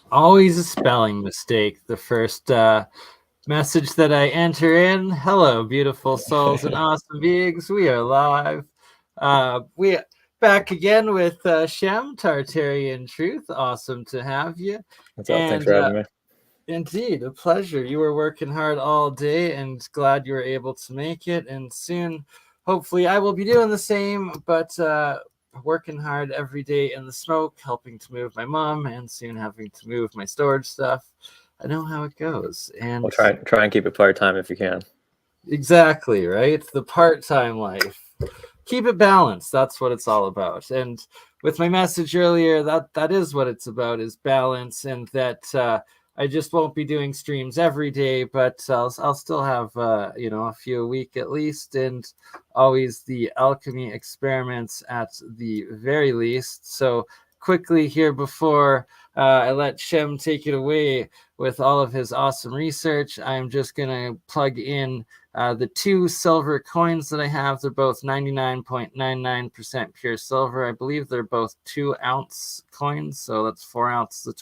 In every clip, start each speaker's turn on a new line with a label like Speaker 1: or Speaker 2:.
Speaker 1: Always a spelling mistake. The first message that I enter in. Hello, beautiful souls and awesome beings. We are live. We back again with Shem, Tartarian Truth. Awesome to have you.
Speaker 2: What's up? Thanks for having me.
Speaker 1: Indeed, a pleasure. You were working hard all day and glad you were able to make it. And soon, hopefully, I will be doing the same, but working hard every day in the smoke, helping to move my mom, and soon having to move my storage stuff. I know how it goes. And
Speaker 2: we'll try and keep it part-time if you can.
Speaker 1: Exactly, right? The part-time life. Keep it balanced. That's what it's all about. And with my message earlier, that is what it's about, is balance, and that I just won't be doing streams every day, but I'll still have a few a week at least, and always the alchemy experiments at the very least. So quickly here before I let Shem take it away with all of his awesome research, I'm just gonna plug in the two silver coins that I have. They're both 99.99% pure silver. I believe they're both 2-ounce coins, so that's 4 ounces of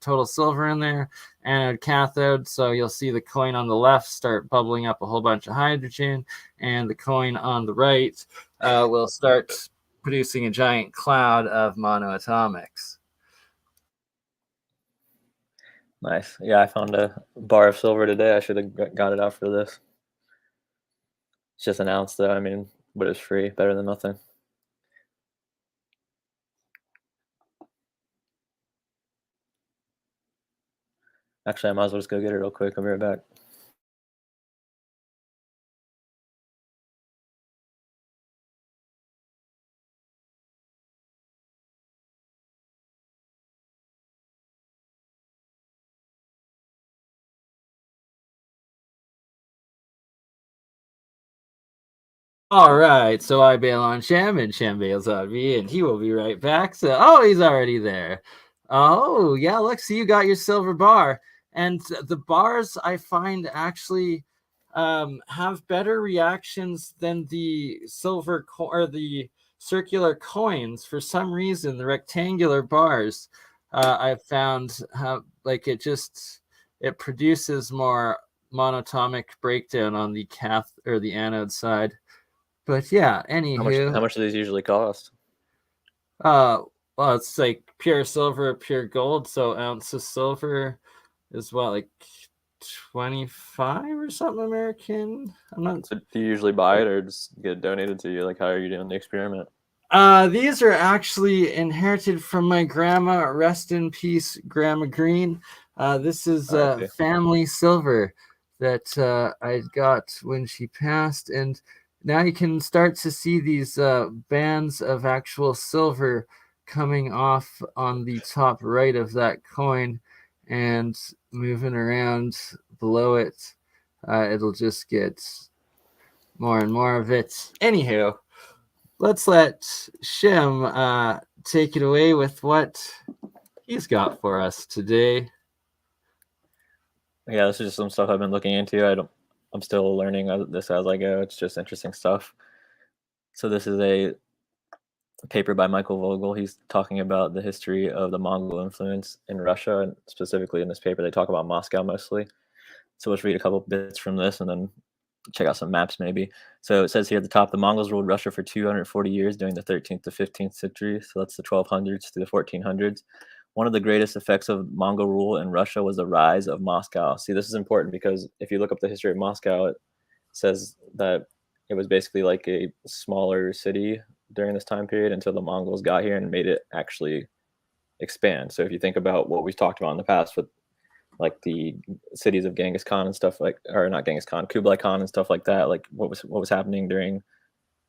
Speaker 1: total silver in there. Anode cathode, so you'll see the coin on the left start bubbling up a whole bunch of hydrogen, and the coin on the right will start producing a giant cloud of monoatomics.
Speaker 2: Nice. Yeah, I found a bar of silver today. I should have got it out for this. It's just an ounce though, I mean, but it's free, better than nothing. Actually, I might as well just go get it real quick. I'll be right back.
Speaker 1: All right, so I bail on Shem, and Shem bails on me, and he will be right back. So, he's already there. Oh, yeah, look, see, you got your silver bar. And the bars, I find, actually have better reactions than the silver or the circular coins. For some reason, the rectangular bars, I've found, it produces more monatomic breakdown on the cathode or the anode side. But yeah, anywho.
Speaker 2: How much do these usually cost?
Speaker 1: Well, it's like pure silver, pure gold. So ounce of silver is what, like 25 or something American? I'm not.
Speaker 2: So do you usually buy it or just get it donated to you? Like, how are you doing the experiment?
Speaker 1: These are actually inherited from my grandma. Rest in peace, Grandma Green. This is family silver that I got when she passed, and now you can start to see these bands of actual silver coming off on the top right of that coin and moving around below it. It'll just get more and more of it. Anywho, let's let Shem take it away with what he's got for us today.
Speaker 2: Yeah, this is just some stuff I've been looking into. I'm still learning this as I go. It's just interesting stuff. So this is a paper by Michael Vogel. He's talking about the history of the Mongol influence in Russia, and specifically in this paper, they talk about Moscow mostly. So let's read a couple bits from this and then check out some maps maybe. So it says here at the top, the Mongols ruled Russia for 240 years during the 13th to 15th century. So that's the 1200s to the 1400s. One of the greatest effects of Mongol rule in Russia was the rise of Moscow. See, this is important because if you look up the history of Moscow, it says that it was basically like a smaller city during this time period until the Mongols got here and made it actually expand. So if you think about what we've talked about in the past with like the cities of Genghis Khan and stuff or not Genghis Khan, Kublai Khan and stuff like that, like what was happening during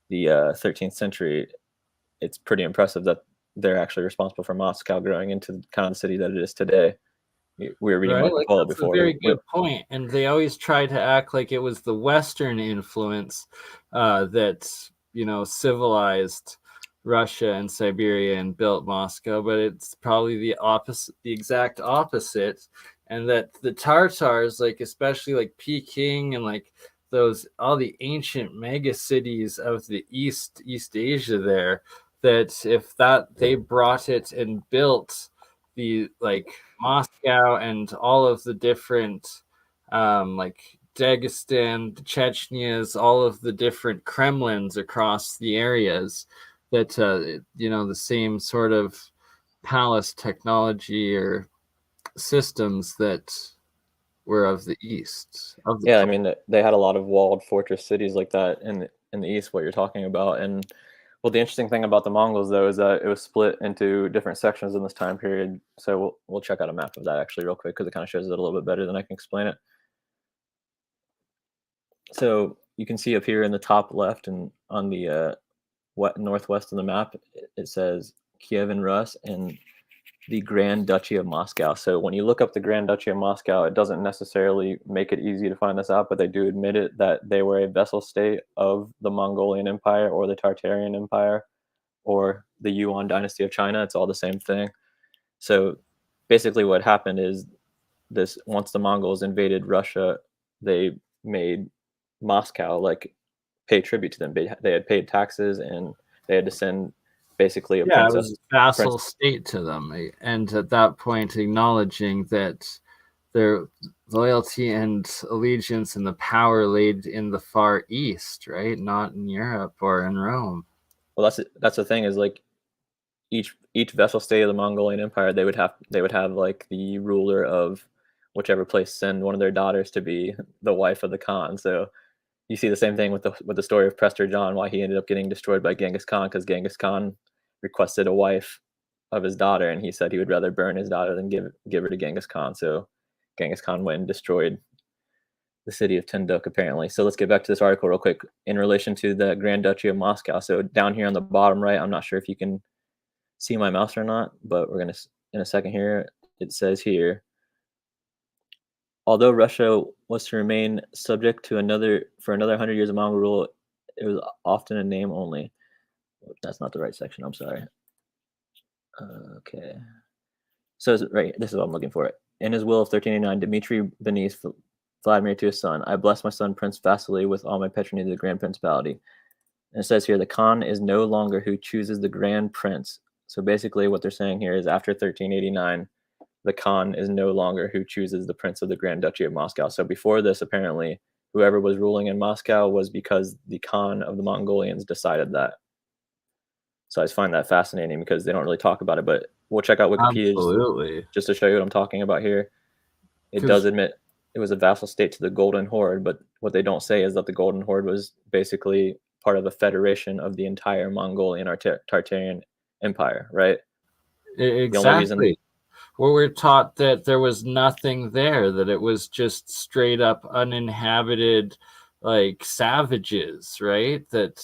Speaker 2: the 13th century, it's pretty impressive that they're actually responsible for Moscow growing into kind of the city that it is today. We were reading Marco Polo before.
Speaker 1: That's a very good point. And they always try to act like it was the Western influence that, civilized Russia and Siberia and built Moscow, but it's probably the exact opposite. And that the Tartars, like especially like Peking and like all the ancient mega cities of the East Asia there, that if they brought it and built the like Moscow and all of the different like Dagestan, Chechnyas, all of the different Kremlins across the areas that the same sort of palace technology or systems that were of the east.
Speaker 2: Yeah, I mean they had a lot of walled fortress cities like that in the east. What you're talking about, and well, the interesting thing about the Mongols though is that it was split into different sections in this time period. So we'll check out a map of that actually real quick because it kind of shows it a little bit better than I can explain it. So you can see up here in the top left and on the northwest of the map, it says Kiev and Rus and the Grand Duchy of Moscow. So when you look up the Grand Duchy of Moscow, it doesn't necessarily make it easy to find this out, but they do admit it that they were a vassal state of the Mongolian Empire or the Tartarian Empire or the Yuan dynasty of China. It's all the same thing. So basically what happened is this: once the Mongols invaded Russia, they made Moscow like pay tribute to them. They had paid taxes and they had to send basically a
Speaker 1: Yeah, it
Speaker 2: princess.
Speaker 1: was a vassal state to them, and at that point acknowledging that their loyalty and allegiance and the power laid in the Far East, right? Not in Europe or in Rome.
Speaker 2: Well, that's the thing is like each vassal state of the Mongolian Empire, they would have like the ruler of whichever place send one of their daughters to be the wife of the Khan. So you see the same thing with the story of Prester John, why he ended up getting destroyed by Genghis Khan, because Genghis Khan requested a wife of his daughter, and he said he would rather burn his daughter than give her to Genghis Khan. So Genghis Khan went and destroyed the city of Tinduk, apparently. So let's get back to this article real quick in relation to the Grand Duchy of Moscow. So down here on the bottom right, I'm not sure if you can see my mouse or not, but we're gonna in a second here. It says here, although Russia was to remain subject to another 100 years of Mongol rule, it was often a name only. That's not the right section. I'm sorry. Okay. So right, this is what I'm looking for. In his will of 1389, Dmitry beneath Vladimir to his son, I bless my son Prince Vasily with all my patronage of the Grand Principality. And it says here, the Khan is no longer who chooses the Grand Prince. So basically what they're saying here is after 1389, the Khan is no longer who chooses the Prince of the Grand Duchy of Moscow. So before this, apparently, whoever was ruling in Moscow was because the Khan of the Mongolians decided that. So I just find that fascinating because they don't really talk about it, but we'll check out Wikipedia
Speaker 1: Absolutely.
Speaker 2: just to show you what I'm talking about here. It does admit it was a vassal state to the Golden Horde, but what they don't say is that the Golden Horde was basically part of a federation of the entire Mongolian or Tartarian Empire, right?
Speaker 1: Exactly. Where we're taught that there was nothing there, that it was just straight up uninhabited, like savages, right? That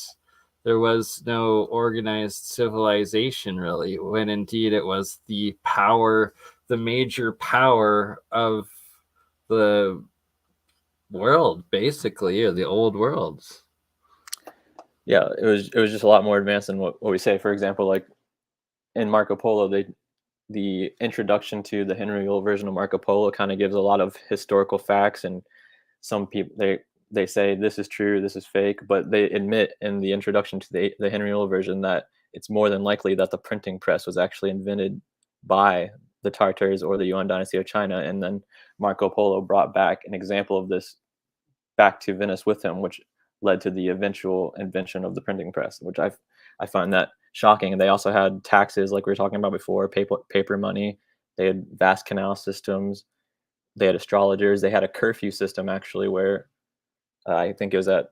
Speaker 1: there was no organized civilization really, when indeed it was the power, the major power of the world, basically, or the old world.
Speaker 2: Yeah, it was just a lot more advanced than what we say. For example, like in Marco Polo, the introduction to the Henry Yule version of Marco Polo kind of gives a lot of historical facts, and some people they say this is true, this is fake, but they admit in the introduction to the Henry Yule version that it's more than likely that the printing press was actually invented by the Tartars or the Yuan dynasty of China, and then Marco Polo brought back an example of this back to Venice with him, which led to the eventual invention of the printing press, which I find that shocking. And they also had taxes, like we were talking about before, paper money. They had vast canal systems. They had astrologers. They had a curfew system actually, where I think it was I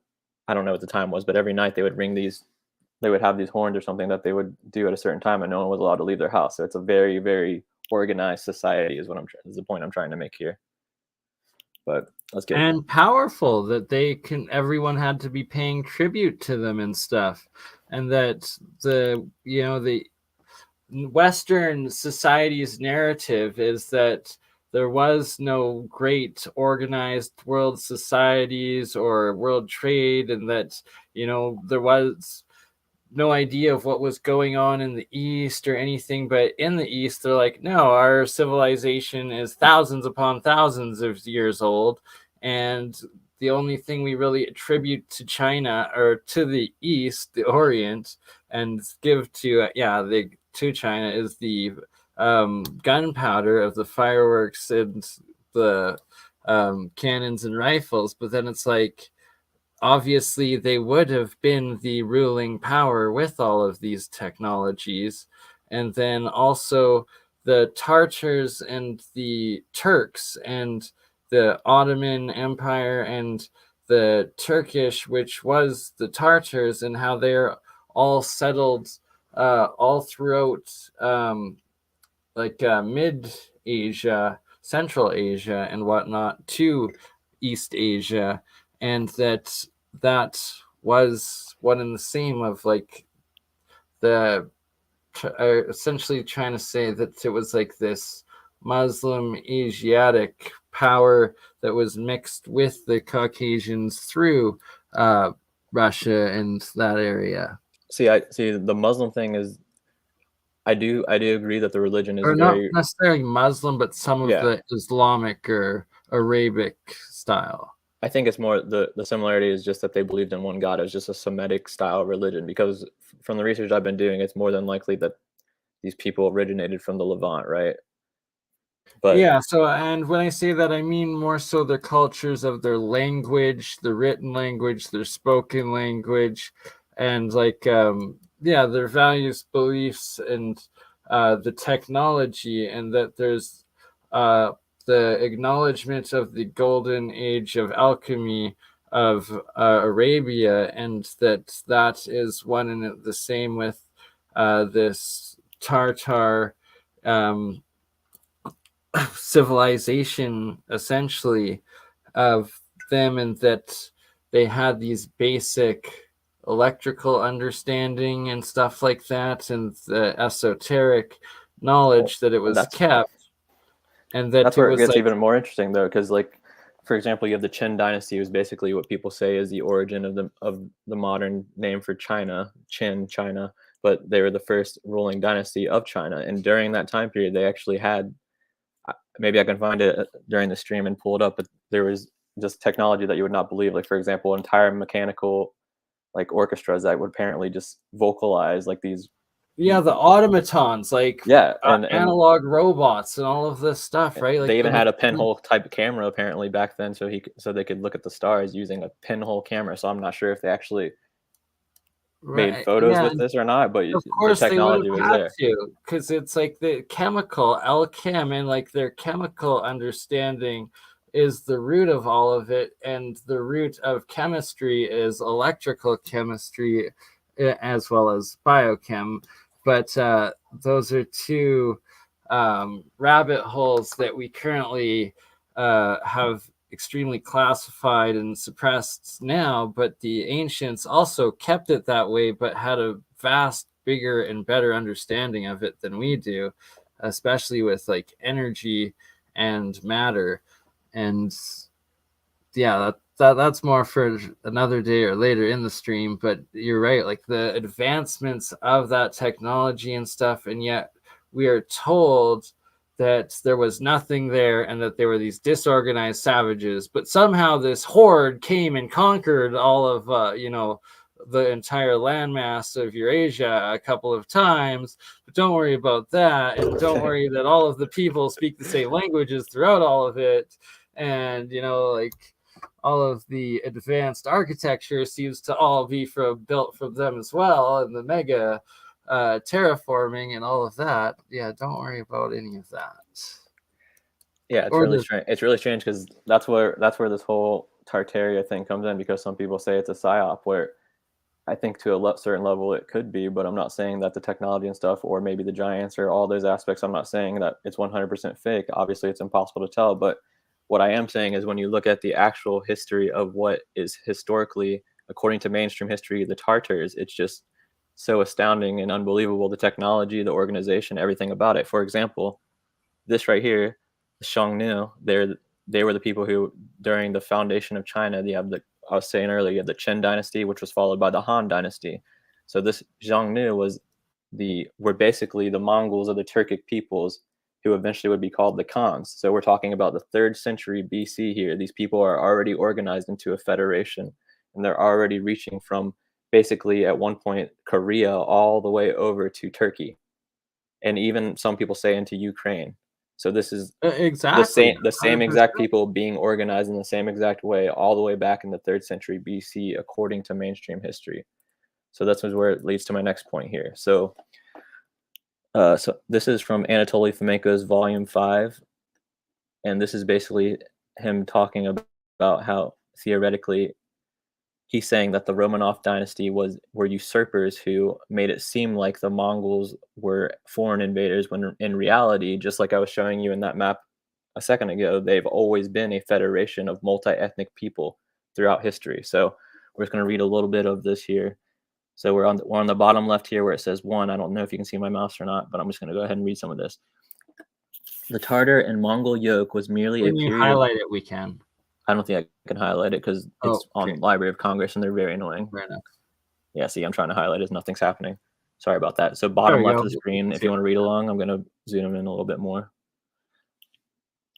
Speaker 2: don't know what the time was, but every night they would they would have these horns or something that they would do at a certain time, and no one was allowed to leave their house. So it's a very, very organized society, is the point I'm trying to make here. But let's get
Speaker 1: and powerful, that everyone had to be paying tribute to them and stuff, and that the Western society's narrative is that there was no great organized world societies or world trade, and that there was no idea of what was going on in the East or anything. But in the East, they're like, no, our civilization is thousands upon thousands of years old, and the only thing we really attribute to China, or to the East, the Orient, and give to to China, is the gunpowder, of the fireworks and the cannons and rifles. But then it's like, obviously they would have been the ruling power with all of these technologies. And then also the Tartars and the Turks and the Ottoman Empire and the Turkish, which was the Tartars, and how they're all settled all throughout mid Asia, Central Asia, and whatnot to East Asia, and that was one and the same of like the essentially trying to say that it was like this Muslim Asiatic power that was mixed with the Caucasians through Russia and that area.
Speaker 2: See, the Muslim thing is, I do agree that the religion is
Speaker 1: Or not
Speaker 2: very,
Speaker 1: necessarily Muslim, but some of the Islamic or Arabic style.
Speaker 2: I think it's more the similarity is just that they believed in one God. It was just a Semitic style religion, because from the research I've been doing, it's more than likely that these people originated from the Levant, right? But
Speaker 1: yeah, so, and when I say that, I mean more so their cultures of their language, the written language, their spoken language, and like their values, beliefs, and the technology, and that there's the acknowledgement of the golden age of alchemy of Arabia, and that is one and the same with this Tartar civilization, essentially, of them, and that they had these basic electrical understanding and stuff like that, and the esoteric knowledge that it was kept, and that
Speaker 2: that's
Speaker 1: it
Speaker 2: where it
Speaker 1: was
Speaker 2: gets
Speaker 1: like,
Speaker 2: even more interesting, though, because like, for example, you have the Qin dynasty, was basically what people say is the origin of the modern name for China, Qin, China, but they were the first ruling dynasty of China, and during that time period, they actually had, maybe I can find it during the stream and pull it up, but there was just technology that you would not believe. Like, for example, entire mechanical like orchestras that would apparently just vocalize like these.
Speaker 1: yeah, the automatons, like
Speaker 2: And
Speaker 1: analog robots and all of this stuff, right? Like
Speaker 2: they even had a pinhole type of camera apparently back then, so they could look at the stars using a pinhole camera. So I'm not sure if they actually made photos with this or not, but
Speaker 1: of
Speaker 2: the
Speaker 1: course
Speaker 2: technology
Speaker 1: they would
Speaker 2: was
Speaker 1: have
Speaker 2: there.
Speaker 1: to, because it's like the chemical alchem, and like their chemical understanding is the root of all of it, and the root of chemistry is electrical chemistry as well as biochem. But those are two rabbit holes that we currently have extremely classified and suppressed now, but the ancients also kept it that way, but had a vast, bigger, and better understanding of it than we do, especially with like energy and matter. And yeah, that's more for another day or later in the stream. But you're right, like the advancements of that technology and stuff, and yet we are told that there was nothing there and that they were these disorganized savages, but somehow this horde came and conquered all of the entire landmass of Eurasia a couple of times. But don't worry about that, and don't worry that all of the people speak the same languages throughout all of it. And like all of the advanced architecture seems to all be built from them as well, and the mega terraforming and all of that. Yeah, don't worry about any of that.
Speaker 2: Yeah, it's really strange because that's where this whole Tartaria thing comes in, because some people say it's a psyop, where I think to a certain level it could be, but I'm not saying that the technology and stuff, or maybe the giants or all those aspects, I'm not saying that it's 100% fake. Obviously, it's impossible to tell, but what I am saying is when you look at the actual history of what is historically, according to mainstream history, the Tartars, it's just so astounding and unbelievable, the technology, the organization, everything about it. For example, this right here, the Xiongnu, they were the people who, during the foundation of China, I was saying earlier, you have the Qin dynasty, which was followed by the Han dynasty. So this Xiongnu were basically the Mongols of the Turkic peoples, who eventually would be called the Khans. So we're talking about the 3rd century BC here. These people are already organized into a federation, and they're already reaching from basically at one point Korea all the way over to Turkey. and even some people say into Ukraine. So this is
Speaker 1: Exactly,
Speaker 2: the same
Speaker 1: 100%.
Speaker 2: exact people being organized in the same exact way all the way back in the 3rd century BC, according to mainstream history. So that's where it leads to my next point here. So this is from Anatoly Fomenko's Volume 5, and this is basically him talking about how theoretically he's saying that the Romanov dynasty were usurpers who made it seem like the Mongols were foreign invaders, when in reality, just like I was showing you in that map a second ago, they've always been a federation of multi-ethnic people throughout history. So we're just going to read a little bit of this here. So we're on the bottom left here where it says 1. I don't know if you can see my mouse or not, but I'm just going to go ahead and read some of this. The Tartar and Mongol yoke was merely
Speaker 1: When
Speaker 2: a
Speaker 1: you
Speaker 2: period
Speaker 1: highlight it, we can.
Speaker 2: I don't think I can highlight it because it's on Library of Congress and they're very annoying.
Speaker 1: Fair enough.
Speaker 2: Yeah, see, I'm trying to highlight it. Nothing's happening. Sorry about that. So bottom left of the screen, if you want to read along, I'm going to zoom in a little bit more.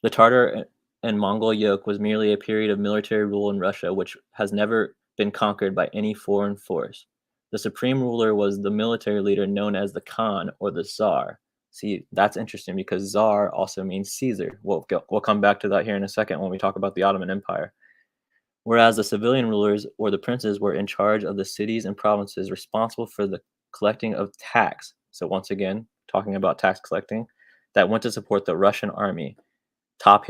Speaker 2: The Tartar and Mongol yoke was merely a period of military rule in Russia, which has never been conquered by any foreign force. The supreme ruler was the military leader known as the Khan or the Tsar. See, that's interesting because Tsar also means Caesar. We'll come back to that here in a second when we talk about the Ottoman Empire. Whereas the civilian rulers or the princes were in charge of the cities and provinces responsible for the collecting of tax. So once again, talking about tax collecting, that went to support the Russian army.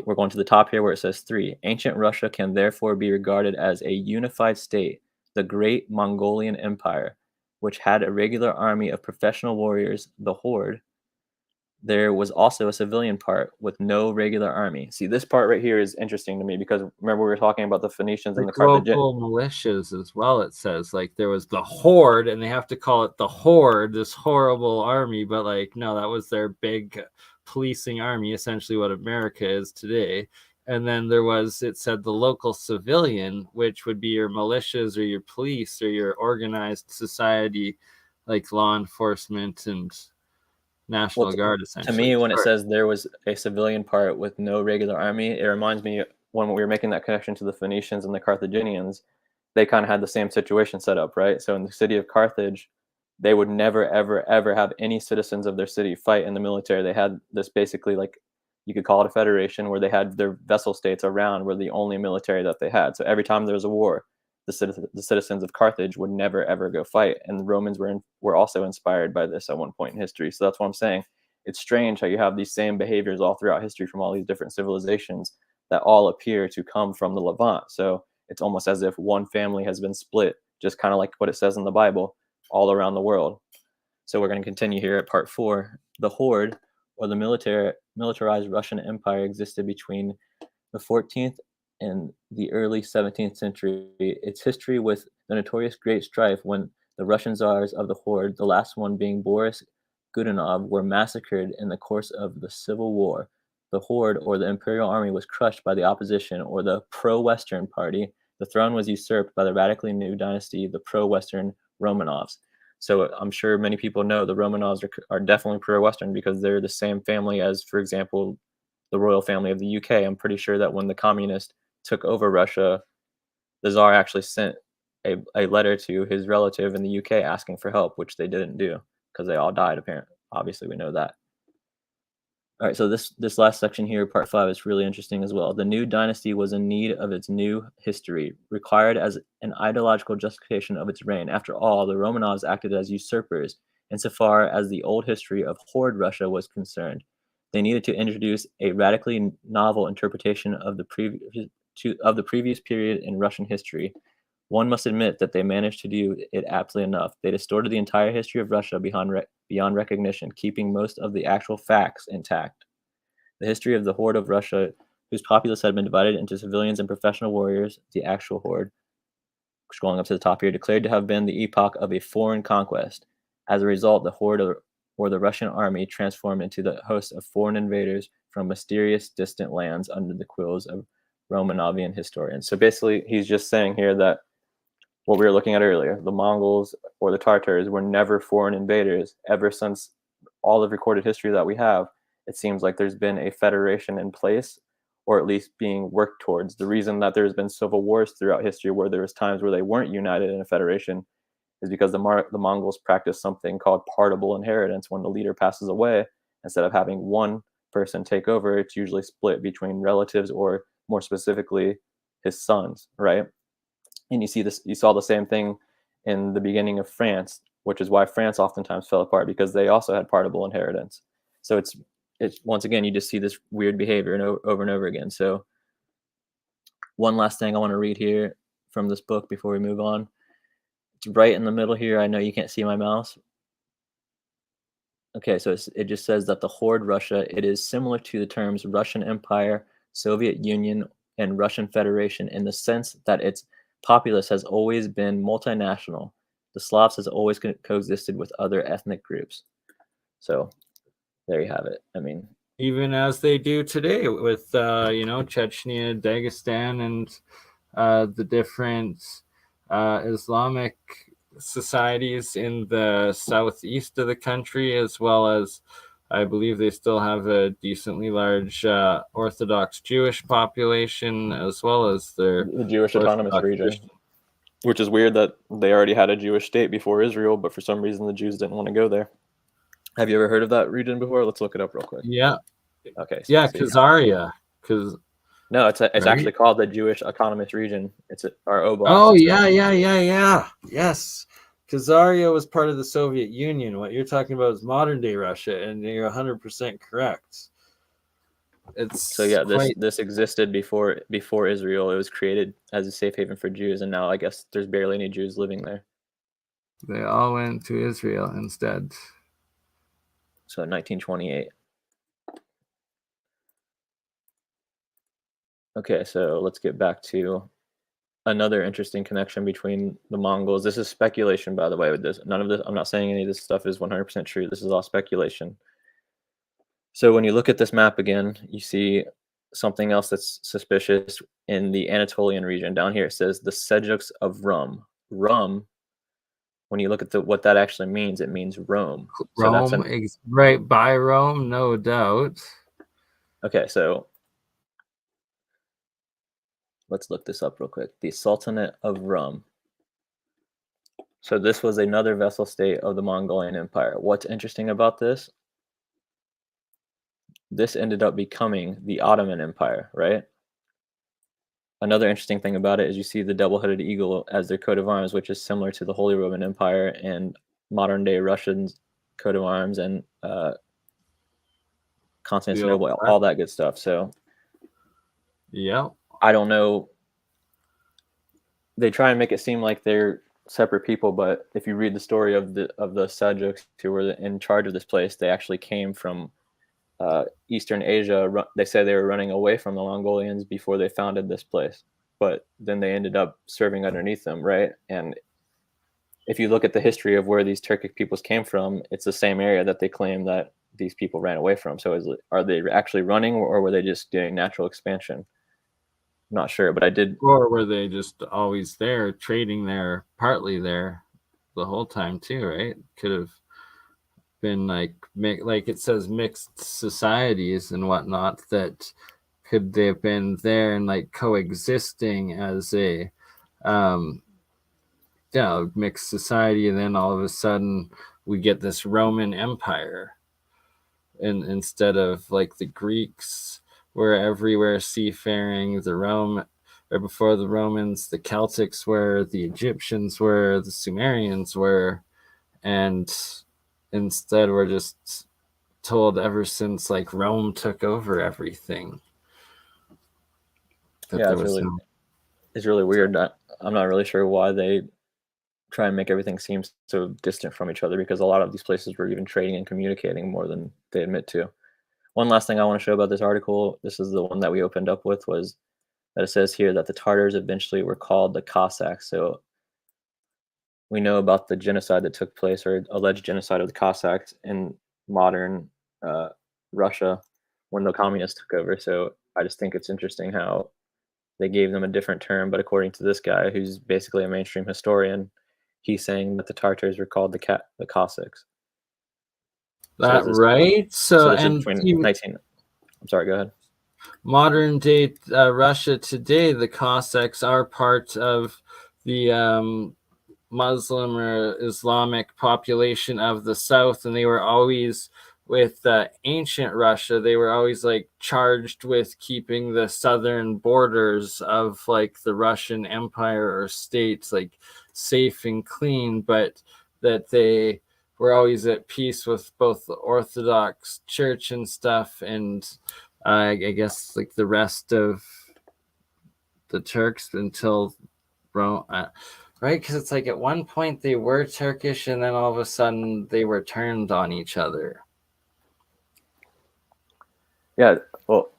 Speaker 2: We're going to the top here where it says 3. Ancient Russia can therefore be regarded as a unified state, the Great Mongolian Empire, which had a regular army of professional warriors, the Horde. There was also a civilian part with no regular army. See, this part right here is interesting to me because remember we were talking about the Phoenicians and the Carthaginians.
Speaker 1: Local militias as well, it says. Like there was the Horde, and they have to call it the Horde, this horrible army, but like, no, that was their big policing army, essentially what America is today. And then there was, it said, the local civilian, which would be your militias or your police or your organized society, like law enforcement and National Guard, essentially.
Speaker 2: To me, when it says there was a civilian part with no regular army, it reminds me when we were making that connection to the Phoenicians and the Carthaginians, they kind of had the same situation set up, right? So in the city of Carthage, they would never, ever, ever have any citizens of their city fight in the military. They had this basically, like, you could call it a federation, where they had their vassal states around were the only military that they had. So every time there was a war, the citizens of Carthage would never, ever go fight. And the Romans were also inspired by this at one point in history. So that's what I'm saying. It's strange how you have these same behaviors all throughout history from all these different civilizations that all appear to come from the Levant. So it's almost as if one family has been split, just kind of like what it says in the Bible, all around the world. So we're going to continue here at part 4. The Horde, or the militarized Russian Empire, existed between the 14th and the early 17th century. Its history with the notorious Great Strife, when the Russian czars of the Horde, the last one being Boris Godunov, were massacred in the course of the Civil War. The Horde, or the Imperial Army, was crushed by the opposition, or the pro-Western party. The throne was usurped by the radically new dynasty, the pro-Western Romanovs. So I'm sure many people know the Romanovs are definitely pro-Western because they're the same family as, for example, the royal family of the UK. I'm pretty sure that when the communists took over Russia, the Tsar actually sent a letter to his relative in the UK asking for help, which they didn't do because they all died, apparently. Obviously, we know that. All right, so this last section here, part 5, is really interesting as well. The new dynasty was in need of its new history, required as an ideological justification of its reign. After all, the Romanovs acted as usurpers insofar as the old history of Horde Russia was concerned. They needed to introduce a radically novel interpretation of the previous period in Russian history. One must admit that they managed to do it aptly enough. They distorted the entire history of Russia beyond recognition, keeping most of the actual facts intact. The history of the Horde of Russia, whose populace had been divided into civilians and professional warriors, the actual Horde, scrolling up to the top here, declared to have been the epoch of a foreign conquest. As a result, the Horde, or the Russian army, transformed into the host of foreign invaders from mysterious distant lands under the quills of Romanovian historians. So basically, he's just saying here that what we were looking at earlier, the Mongols or the Tartars were never foreign invaders. Ever since all of recorded history that we have, it seems like there's been a federation in place, or at least being worked towards. The reason that there's been civil wars throughout history where there was times where they weren't united in a federation is because the Mongols practice something called partible inheritance. When the leader passes away, instead of having one person take over, it's usually split between relatives, or more specifically, his sons, right? And you saw the same thing in the beginning of France, which is why France oftentimes fell apart, because they also had partible inheritance. So it's once again, you just see this weird behavior over and over again. So one last thing I want to read here from this book before we move on. It's right in the middle here. I know you can't see my mouse. Okay, so it just says that the Horde Russia, it is similar to the terms Russian Empire, Soviet Union, and Russian Federation in the sense that its populace has always been multinational. The Slavs has always coexisted with other ethnic groups. So there you have it. I mean,
Speaker 1: even as they do today with Chechnya, Dagestan, and the different Islamic societies in the southeast of the country, as well as I believe they still have a decently large Orthodox Jewish population, as well as the
Speaker 2: Jewish autonomous region, which is weird that they already had a Jewish state before Israel, but for some reason the Jews didn't want to go there. Have you ever heard of that region before? Let's look it up real quick.
Speaker 1: Yeah.
Speaker 2: Okay.
Speaker 1: So yeah, Khazaria.
Speaker 2: No, it's
Speaker 1: right?
Speaker 2: actually called the Jewish Autonomous Region. It's our Oblast.
Speaker 1: Oh, yeah. Yes. Khazaria was part of the Soviet Union. What you're talking about is modern day Russia, and you're 100% correct.
Speaker 2: This existed before Israel. It was created as a safe haven for Jews, and now I guess there's barely any Jews living there.
Speaker 1: They all went to Israel instead.
Speaker 2: So 1928. Okay, so let's get back to another interesting connection between the Mongols. This is speculation, by the way, with this. None of this, I'm not saying any of this stuff is 100% true. This is all speculation. So when you look at this map again, you see something else that's suspicious in the Anatolian region. Down here, it says the Seljuks of Rum. Rum, when you look at what that actually means, it means Rome.
Speaker 1: Rome, so right by Rome, no doubt.
Speaker 2: Okay, so let's look this up real quick. The Sultanate of Rum. So this was another vassal state of the Mongolian Empire. What's interesting about this? This ended up becoming the Ottoman Empire, right? Another interesting thing about it is you see the double-headed eagle as their coat of arms, which is similar to the Holy Roman Empire and modern-day Russian coat of arms and Constantinople, all that good stuff. So,
Speaker 1: yeah,
Speaker 2: I don't know. They try and make it seem like they're separate people, but if you read the story of the Seljuks who were in charge of this place, they actually came from Eastern Asia. They say they were running away from the Mongolians before they founded this place, but then they ended up serving underneath them, right? And if you look at the history of where these Turkic peoples came from, it's the same area that they claim that these people ran away from. So are they actually running, or were they just doing natural expansion? I'm not sure, but I did.
Speaker 1: Or were they just always there, trading there, partly there the whole time too, right? Could have been like it says mixed societies and whatnot. That could they have been there and like coexisting as a mixed society, and then all of a sudden we get this Roman Empire, and instead of like the Greeks were everywhere seafaring, before the Romans, the Celtics were, the Egyptians were, the Sumerians were, and instead we're just told ever since like Rome took over everything.
Speaker 2: Yeah, it's really weird. I'm not really sure why they try and make everything seem so distant from each other, because a lot of these places were even trading and communicating more than they admit to. One last thing I want to show about this article, this is the one that we opened up with, was that it says here that the Tartars eventually were called the Cossacks. So we know about the genocide that took place, or alleged genocide of the Cossacks in modern Russia when the communists took over. So I just think it's interesting how they gave them a different term, but according to this guy, who's basically a mainstream historian, he's saying that the Tartars were called the Cossacks.
Speaker 1: That right? So and
Speaker 2: between 19. I'm sorry. Go ahead.
Speaker 1: Modern day Russia today, the Cossacks are part of the Muslim or Islamic population of the South, and they were always with ancient Russia. They were always like charged with keeping the southern borders of like the Russian Empire or states like safe and clean, but that they were always at peace with both the Orthodox Church and stuff, and I guess like the rest of the Turks until Rome, right? Because it's like at one point they were Turkish, and then all of a sudden they were turned on each other.
Speaker 2: Yeah, well,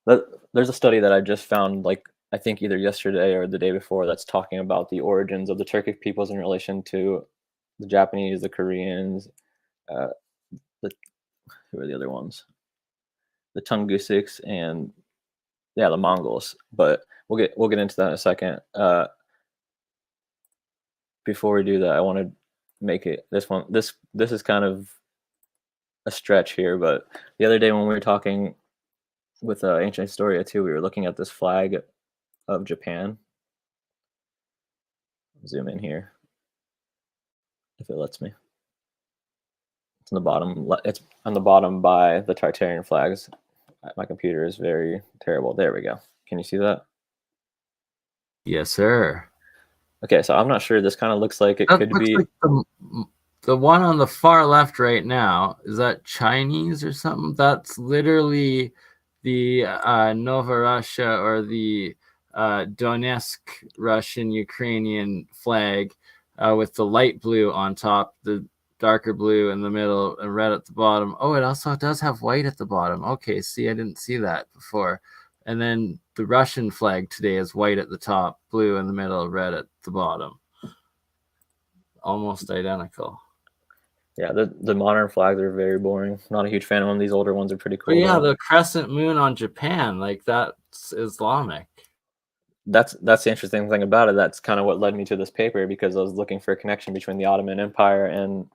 Speaker 2: there's a study that I just found, like I think either yesterday or the day before, that's talking about the origins of the Turkic peoples in relation to the Japanese, the Koreans, the who are the other ones? The Tungusics and the Mongols. But we'll get into that in a second. Before we do that, I want to make it this is kind of a stretch here, but the other day when we were talking with Ancient Historia too, we were looking at this flag of Japan. Zoom in here if it lets me. It's on the bottom. It's on the bottom by the Tartarian flags. My computer is very terrible. There we go. Can you see that?
Speaker 1: Yes, sir.
Speaker 2: Okay, so I'm not sure. This kind of looks like it could be
Speaker 1: like the one on the far left right now. Is that Chinese or something? That's literally the Nova Russia or the Donetsk Russian Ukrainian flag with the light blue on top, the darker blue in the middle, and red at the bottom. Oh, it also does have white at the bottom. Okay, see, I didn't see that before. And then the Russian flag today is white at the top, blue in the middle, red at the bottom. Almost identical.
Speaker 2: Yeah, the modern flags are very boring. Not a huge fan of them. These older ones are pretty cool.
Speaker 1: But yeah, the crescent moon on Japan, like that's Islamic.
Speaker 2: That's the interesting thing about it. That's kind of what led me to this paper, because I was looking for a connection between the Ottoman Empire and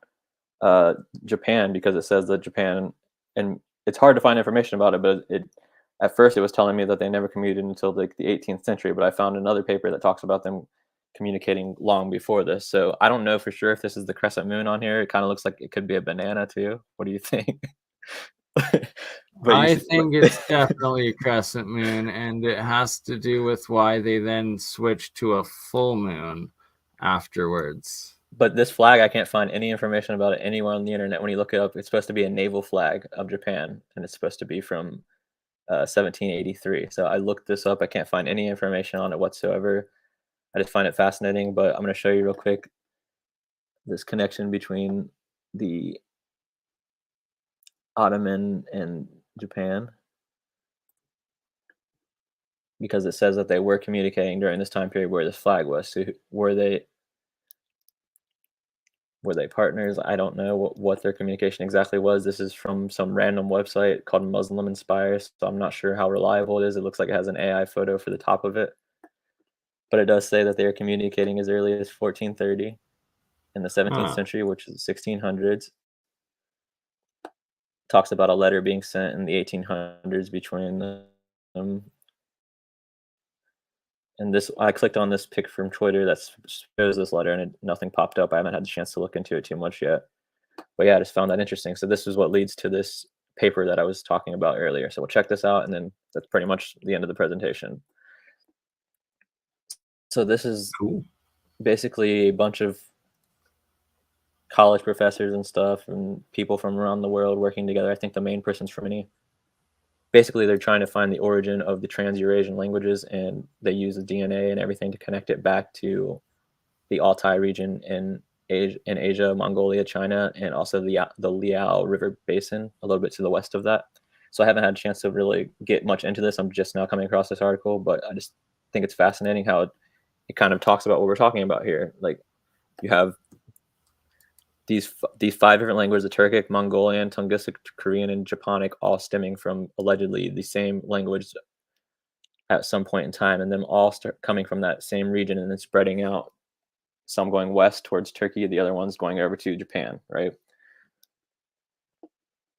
Speaker 2: Japan, because it says that Japan, and it's hard to find information about it, but at first it was telling me that they never communicated until like the 18th century, but I found another paper that talks about them communicating long before this. So I don't know for sure if this is the crescent moon on here. It kind of looks like it could be a banana too. What do you think?
Speaker 1: I think it's definitely a crescent moon, and it has to do with why they then switched to a full moon afterwards.
Speaker 2: But this flag, I can't find any information about it anywhere on the internet. When you look it up, it's supposed to be a naval flag of Japan, and it's supposed to be from 1783. So I looked this up. I can't find any information on it whatsoever. I just find it fascinating, but I'm going to show you real quick this connection between the Ottoman and Japan, because it says that they were communicating during this time period where this flag was. So were they partners? I don't know what their communication exactly was. This is from some random website called Muslim Inspires, so I'm not sure how reliable it is. It looks like it has an AI photo for the top of it, but it does say that they are communicating as early as 1430 in the 17th century, which is the 1600s. Talks about a letter being sent in the 1800s between them. And this, I clicked on this pic from Twitter that shows this letter, and nothing popped up. I haven't had the chance to look into it too much yet. But yeah, I just found that interesting. So this is what leads to this paper that I was talking about earlier. So we'll check this out, and then that's pretty much the end of the presentation. So this is basically a bunch of college professors and stuff and people from around the world working together. I think the main person's from Germany. Basically, they're trying to find the origin of the Trans-Eurasian languages, and they use the DNA and everything to connect it back to the Altai region in Asia, Mongolia, China, and also the Liao River Basin, a little bit to the west of that. So I haven't had a chance to really get much into this. I'm just now coming across this article, but I just think it's fascinating how it kind of talks about what we're talking about here. Like, you have these 5 different languages: the Turkic, Mongolian, Tungusic, Korean, and Japonic, all stemming from allegedly the same language at some point in time, and them all start coming from that same region and then spreading out, some going west towards Turkey, the other ones going over to Japan, right?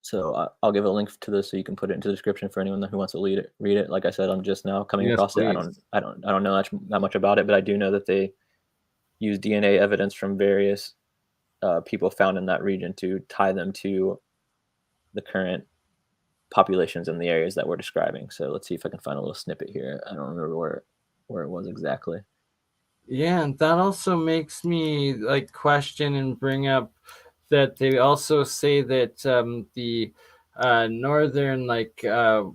Speaker 2: So I'll give a link to this so you can put it into the description for anyone who wants to read it. Like I said, I'm just now coming across it. I don't know that much about it, but I do know that they use DNA evidence from various people found in that region to tie them to the current populations in the areas that we're describing. So let's see if I can find a little snippet here. I don't remember where it was exactly.
Speaker 1: Yeah, and that also makes me like question and bring up that they also say that the northern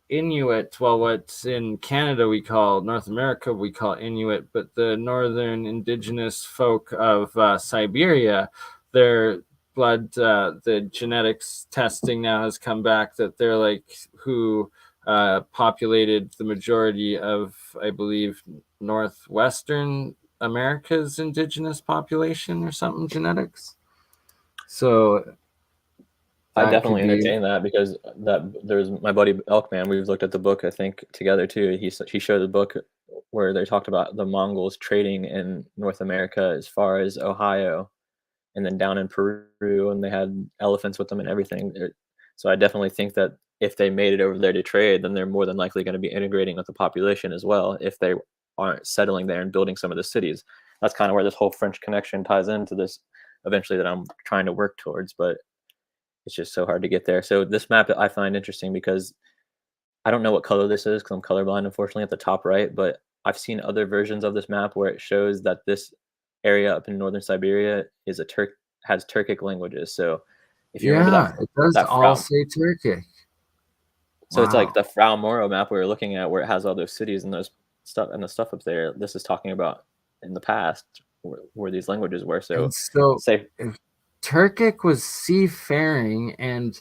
Speaker 1: Inuit, well, what's in Canada we call North America, we call Inuit, but the northern indigenous folk of Siberia, their blood, the genetics testing now has come back that they're like who populated the majority of, I believe, northwestern America's indigenous population or something genetics. So
Speaker 2: I
Speaker 1: that could
Speaker 2: definitely
Speaker 1: be.
Speaker 2: entertain that, because there's my buddy Elkman. We've looked at the book, I think, together too. He showed the book where they talked about the Mongols trading in North America as far as Ohio, and then down in Peru, and they had elephants with them and everything. So I definitely think that if they made it over there to trade, then they're more than likely going to be integrating with the population as well, if they aren't settling there and building some of the cities. That's kind of where this whole French connection ties into this eventually that I'm trying to work towards, but it's just so hard to get there. So this map I find interesting because I don't know what color this is because I'm colorblind, unfortunately, at the top right, but I've seen other versions of this map where it shows that this area up in northern Siberia is has Turkic languages. So if you remember
Speaker 1: Yeah, it does
Speaker 2: that
Speaker 1: all
Speaker 2: Frau,
Speaker 1: say Turkic.
Speaker 2: so it's like
Speaker 1: Wow.
Speaker 2: the Frau Moro map we were looking at where it has all those cities and those stuff and the stuff up there. This is talking about in the past where these languages were.
Speaker 1: And
Speaker 2: So
Speaker 1: so
Speaker 2: say
Speaker 1: if Turkic was seafaring and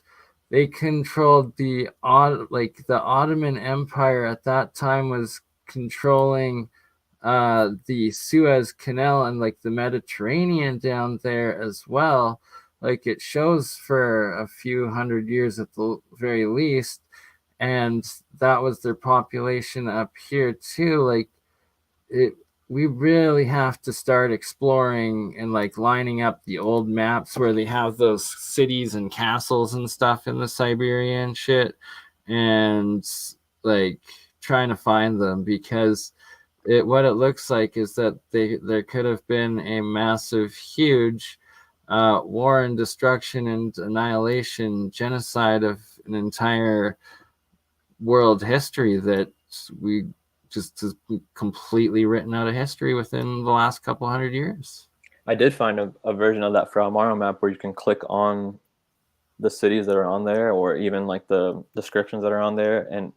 Speaker 1: they controlled the Ottoman Empire at that time was controlling the Suez Canal and like the Mediterranean down there as well. Like it shows for a few hundred years at the very least. And that was their population up here too. Like it, we really have to start exploring and like lining up the old maps where they have those cities and castles and stuff in the Siberian shit, and like trying to find them, because what it looks like is that there could have been a massive, huge war and destruction and annihilation, genocide of an entire world history that we just has completely written out of history within the last couple hundred years.
Speaker 2: I did find a version of that Frau Moro map where you can click on the cities that are on there, or even like the descriptions that are on there. And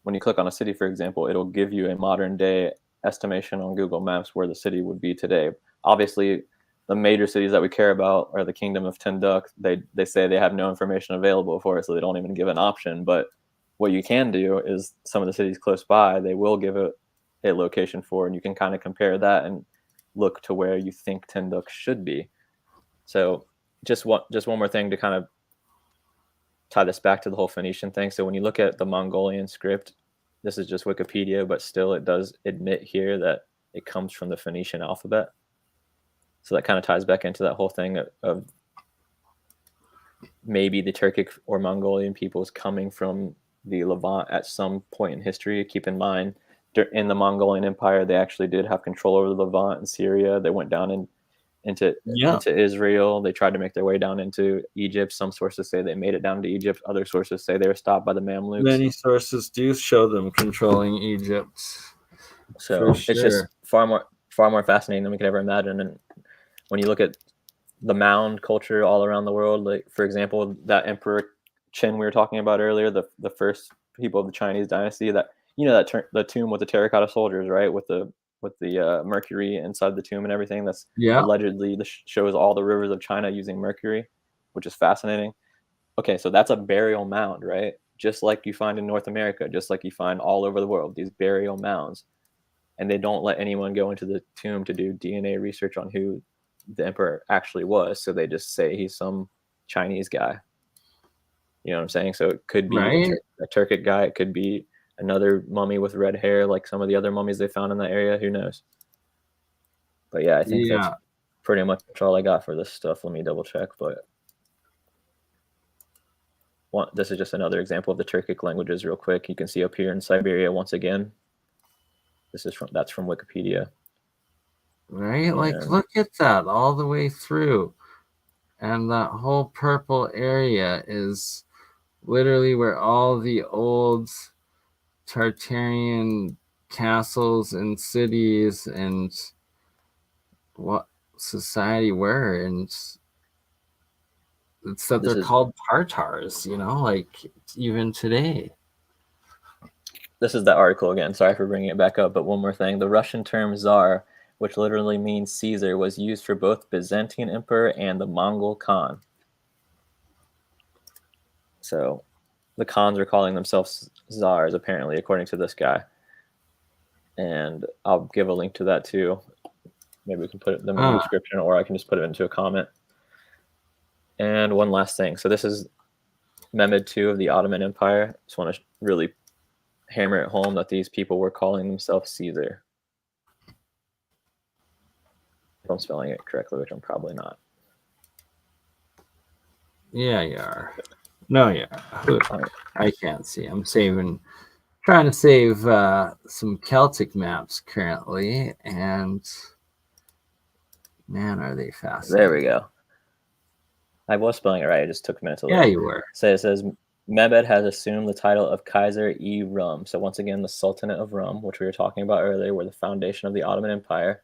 Speaker 2: when you click on a city, for example, it'll give you a modern day estimation on Google Maps where the city would be today. Obviously, the major cities that we care about are the Kingdom of Tinduk. They say they have no information available for it, so they don't even give an option. But what you can do is some of the cities close by, they will give a location for, and you can kind of compare that and look to where you think Tinduk should be. So just one more thing to kind of tie this back to the whole Phoenician thing. So when you look at the Mongolian script, this is just Wikipedia, but still it does admit here that it comes from the Phoenician alphabet. So that kind of ties back into that whole thing of maybe the Turkic or Mongolian peoples coming from the Levant at some point in history. Keep in mind, in the Mongolian Empire, they actually did have control over the Levant and Syria. They went down into Israel. They tried to make their way down into Egypt. Some sources say they made it down to Egypt. Other sources say they were stopped by the Mamluks.
Speaker 1: Many sources do show them controlling Egypt.
Speaker 2: So it's just far more fascinating than we could ever imagine. And when you look at the mound culture all around the world, like for example, that Emperor Qin we were talking about earlier, the first people of the Chinese dynasty, that the tomb with the terracotta soldiers, right, with the mercury inside the tomb and everything. That's allegedly shows all the rivers of China using mercury, which is fascinating. Okay, so that's a burial mound, right? Just like you find in North America, just like you find all over the world, these burial mounds. And they don't let anyone go into the tomb to do DNA research on who the emperor actually was. So they just say he's some Chinese guy. You know what I'm saying? So it could be a Turkic guy. It could be another mummy with red hair, like some of the other mummies they found in that area. Who knows? But yeah, I think that's pretty much all I got for this stuff. Let me double check. But this is just another example of the Turkic languages real quick. You can see up here in Siberia once again. That's from Wikipedia.
Speaker 1: right? Like,
Speaker 2: Yeah.
Speaker 1: look at that all the way through. And that whole purple area is literally where all the old Tartarian castles and cities and what society were. And it's that they're called Tartars, you know, like even today.
Speaker 2: This is that article again. Sorry for bringing it back up, but one more thing. The Russian term Tsar, which literally means Caesar, was used for both Byzantine Emperor and the Mongol Khan. So the Khans are calling themselves Tsars, apparently, according to this guy. And I'll give a link to that too. Maybe we can put them in the description, or I can just put it into a comment. And one last thing. So this is Mehmed II of the Ottoman Empire. Just want to really hammer it home that these people were calling themselves Caesar. If I'm spelling it correctly, which I'm probably not.
Speaker 1: Yeah, you are. No, yeah. I can't see. I'm trying to save some Celtic maps currently, and man, are they fascinating.
Speaker 2: There we go. I was spelling it right. It just took a minute to look.
Speaker 1: Yeah, you were.
Speaker 2: So it says Mehmed has assumed the title of Kaiser-i-Rum. So once again, the Sultanate of Rum, which we were talking about earlier, were the foundation of the Ottoman Empire.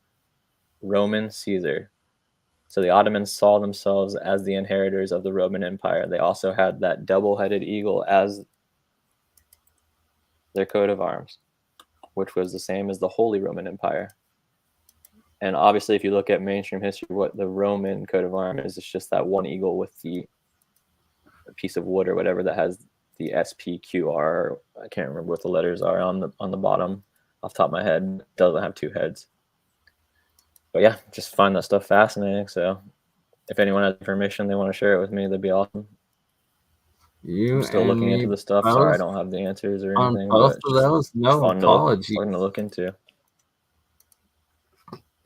Speaker 2: Roman Caesar. So the Ottomans saw themselves as the inheritors of the Roman Empire. They also had that double-headed eagle as their coat of arms, which was the same as the Holy Roman Empire. And obviously, if you look at mainstream history, what the Roman coat of arms is, it's just that one eagle with the piece of wood or whatever that has the SPQR. I can't remember what the letters are on the bottom off the top of my head. It doesn't have two heads. But yeah, just find that stuff fascinating. So if anyone has information they want to share it with me, that'd be awesome. I'm still looking into the stuff. Sorry, I don't have the answers or anything.
Speaker 1: Both of those, no apology.
Speaker 2: Fun to look into.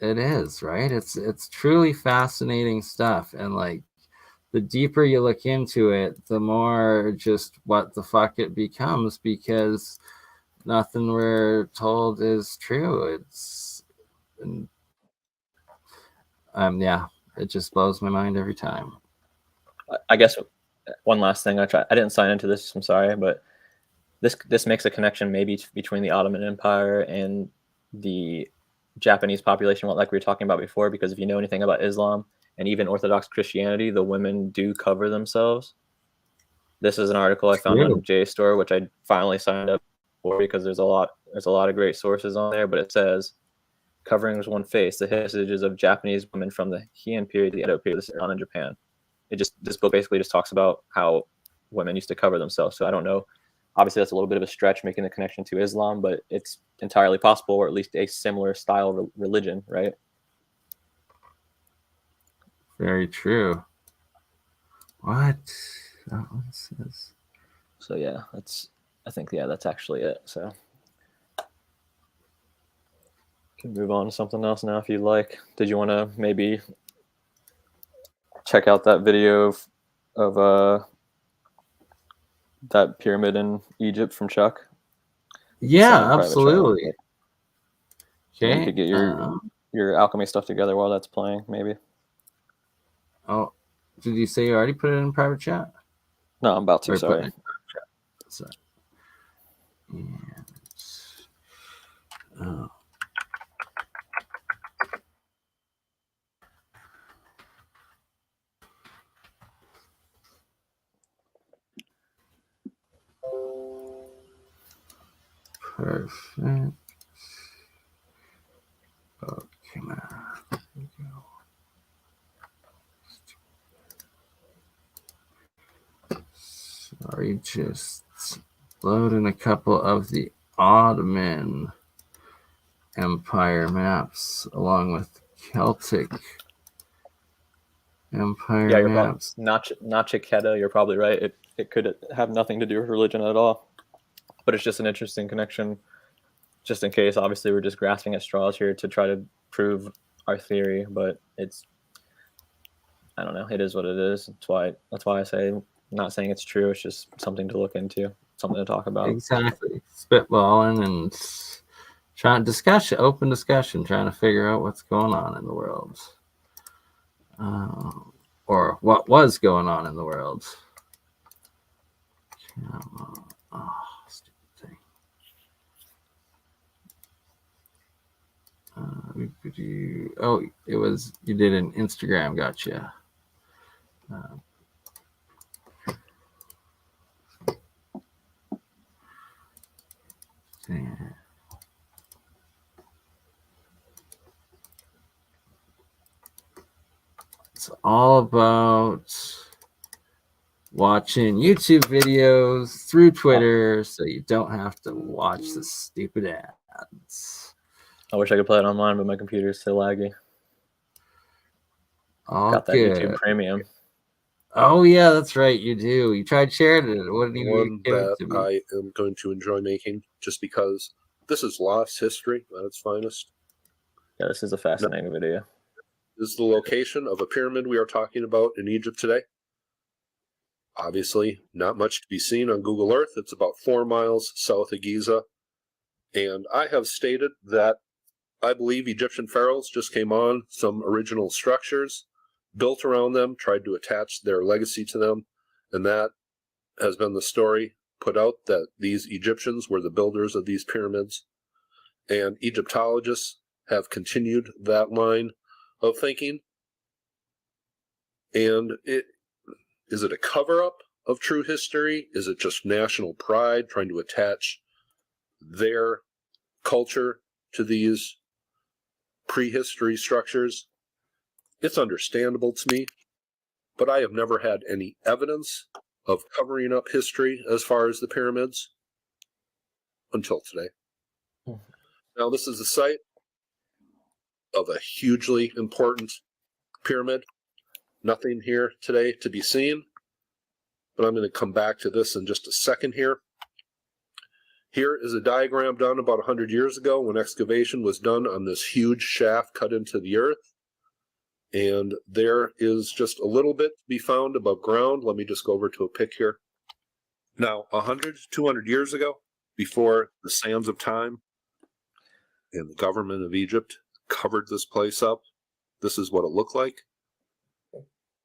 Speaker 1: It is, right? It's truly fascinating stuff, and like the deeper you look into it, the more just what the fuck it becomes, because nothing we're told is true. Yeah, it just blows my mind every time.
Speaker 2: I guess one last thing I didn't sign into this, I'm sorry, but this makes a connection maybe between the Ottoman Empire and the Japanese population, like we were talking about before, because if you know anything about Islam and even Orthodox Christianity, the women do cover themselves. This is an article I found on JSTOR, which I finally signed up for because there's a lot of great sources on there, but it says covering one face, the histories of Japanese women from the Heian period to the Edo period, this is in Japan. This book basically just talks about how women used to cover themselves. So I don't know. Obviously, that's a little bit of a stretch making the connection to Islam, but it's entirely possible, or at least a similar style religion, right?
Speaker 1: Very true. What? That one says.
Speaker 2: So yeah, I think that's actually it. So can move on to something else now if you like. Did you want to maybe check out that video of that pyramid in Egypt from Chuck?
Speaker 1: Yeah, absolutely.
Speaker 2: Okay. You could get your alchemy stuff together while that's playing, maybe.
Speaker 1: Oh, did you say you already put it in private chat?
Speaker 2: No, I'm about to. Sorry.
Speaker 1: Oh. Perfect. Okay, there we go. Sorry, just loading a couple of the Ottoman Empire maps along with Celtic Empire maps.
Speaker 2: Not Chiketa, you're probably right. It could have nothing to do with religion at all. But it's just an interesting connection, just in case. Obviously, we're just grasping at straws here to try to prove our theory, but I don't know. It is what it is. That's why I say, I'm not saying it's true. It's just something to look into, something to talk about.
Speaker 1: Exactly. Spitballing and open discussion, trying to figure out what's going on in the world. Or what was going on in the world. Oh, stupid thing. You did an Instagram, gotcha. It's all about watching YouTube videos through Twitter so you don't have to watch the stupid ads.
Speaker 2: I wish I could play it online, but my computer's so laggy. Got that
Speaker 1: good.
Speaker 2: YouTube Premium.
Speaker 1: Oh yeah, that's right. You do. You tried sharing it. What did
Speaker 3: One that I am going to enjoy making, just because this is lost history at its finest.
Speaker 2: Yeah, this is a fascinating video.
Speaker 3: This is the location of a pyramid we are talking about in Egypt today. Obviously, not much to be seen on Google Earth. It's about 4 miles south of Giza. And I have stated that I believe Egyptian pharaohs just came on some original structures, built around them, tried to attach their legacy to them, and that has been the story put out, that these Egyptians were the builders of these pyramids. And Egyptologists have continued that line of thinking. And is it a cover-up of true history? Is it just national pride trying to attach their culture to these prehistory structures? It's understandable to me, but I have never had any evidence of covering up history as far as the pyramids until today. Now, this is the site of a hugely important pyramid. Nothing here today to be seen, but I'm going to come back to this in just a second here. Here is a diagram done about 100 years ago when excavation was done on this huge shaft cut into the earth. And there is just a little bit to be found above ground. Let me just go over to a pic here. Now, 100, 200 years ago, before the sands of time and the government of Egypt covered this place up, this is what it looked like.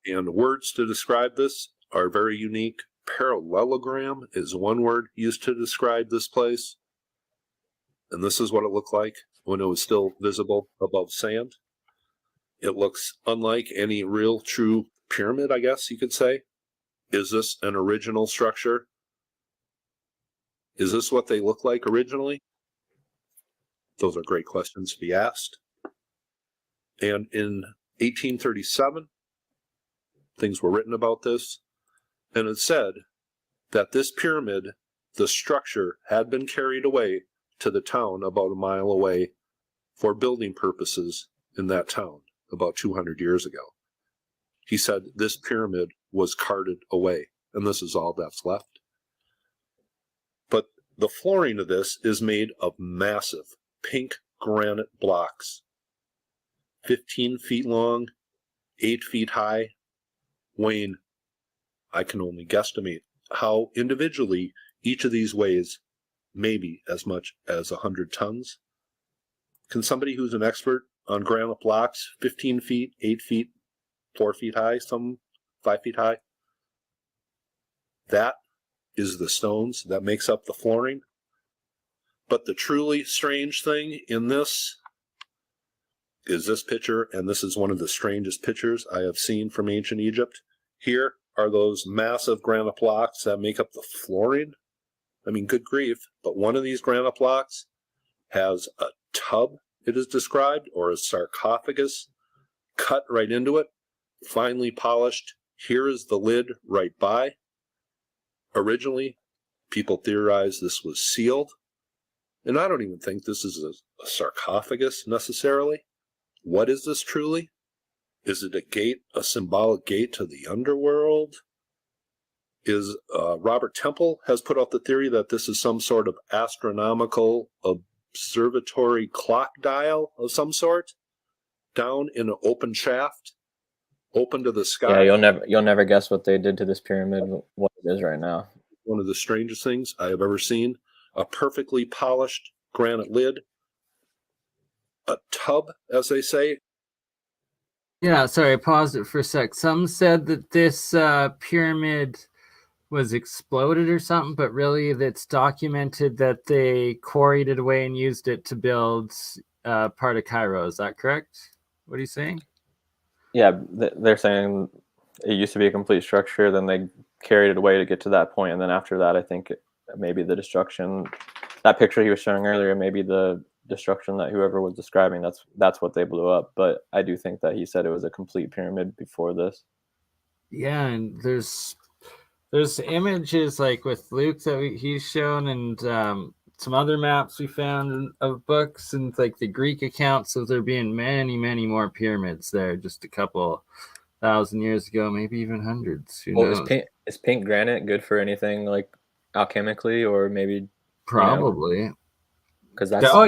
Speaker 3: And words to describe this are very unique. Parallelogram is one word used to describe this place. And this is what it looked like when it was still visible above sand. It looks unlike any real true pyramid, I guess you could say. Is this an original structure? Is this what they look like originally? Those are great questions to be asked. And in 1837, things were written about this, and it said that this pyramid, the structure, had been carried away to the town about a mile away for building purposes in that town about 200 years ago. He said this pyramid was carted away, and this is all that's left. But the flooring of this is made of massive pink granite blocks, 15 feet long, 8 feet high, weighing, I can only guesstimate how individually each of these weighs maybe as much as 100 tons. Can somebody who's an expert on granite blocks, 15 feet, 8 feet, 4 feet high, some 5 feet high, that is the stones that makes up the flooring. But the truly strange thing in this is this picture, and this is one of the strangest pictures I have seen from ancient Egypt. Here are those massive granite blocks that make up the flooring. I mean, good grief, but one of these granite blocks has a tub, it is described, or a sarcophagus cut right into it, finely polished. Here is the lid right by. Originally, people theorized this was sealed, and I don't even think this is a sarcophagus necessarily. What is this truly? Is it a gate, a symbolic gate to the underworld? Is Robert Temple has put out the theory that this is some sort of astronomical observatory clock dial of some sort, down in an open shaft, open to the sky.
Speaker 2: Yeah, you'll never guess what they did to this pyramid, what it is right now.
Speaker 3: One of the strangest things I have ever seen. A perfectly polished granite lid, a tub, as they say.
Speaker 1: Yeah, sorry, I paused it for a sec. Some said that this pyramid was exploded or something, but really it's documented that they quarried it away and used it to build part of Cairo. Is that correct? What are you saying?
Speaker 2: Yeah, they're saying it used to be a complete structure, then they carried it away to get to that point, and then after that, I think maybe the destruction, that picture he was showing earlier, maybe the destruction that whoever was describing, that's what they blew up. But I do think that he said it was a complete pyramid before this.
Speaker 1: Yeah, and there's images like with Luke that he's shown, and some other maps we found of books, and like the Greek accounts of there being many more pyramids there just a couple thousand years ago, maybe even hundreds. Who knows?
Speaker 2: Is pink granite good for anything like alchemically, or maybe
Speaker 1: probably?
Speaker 2: Because that's
Speaker 1: all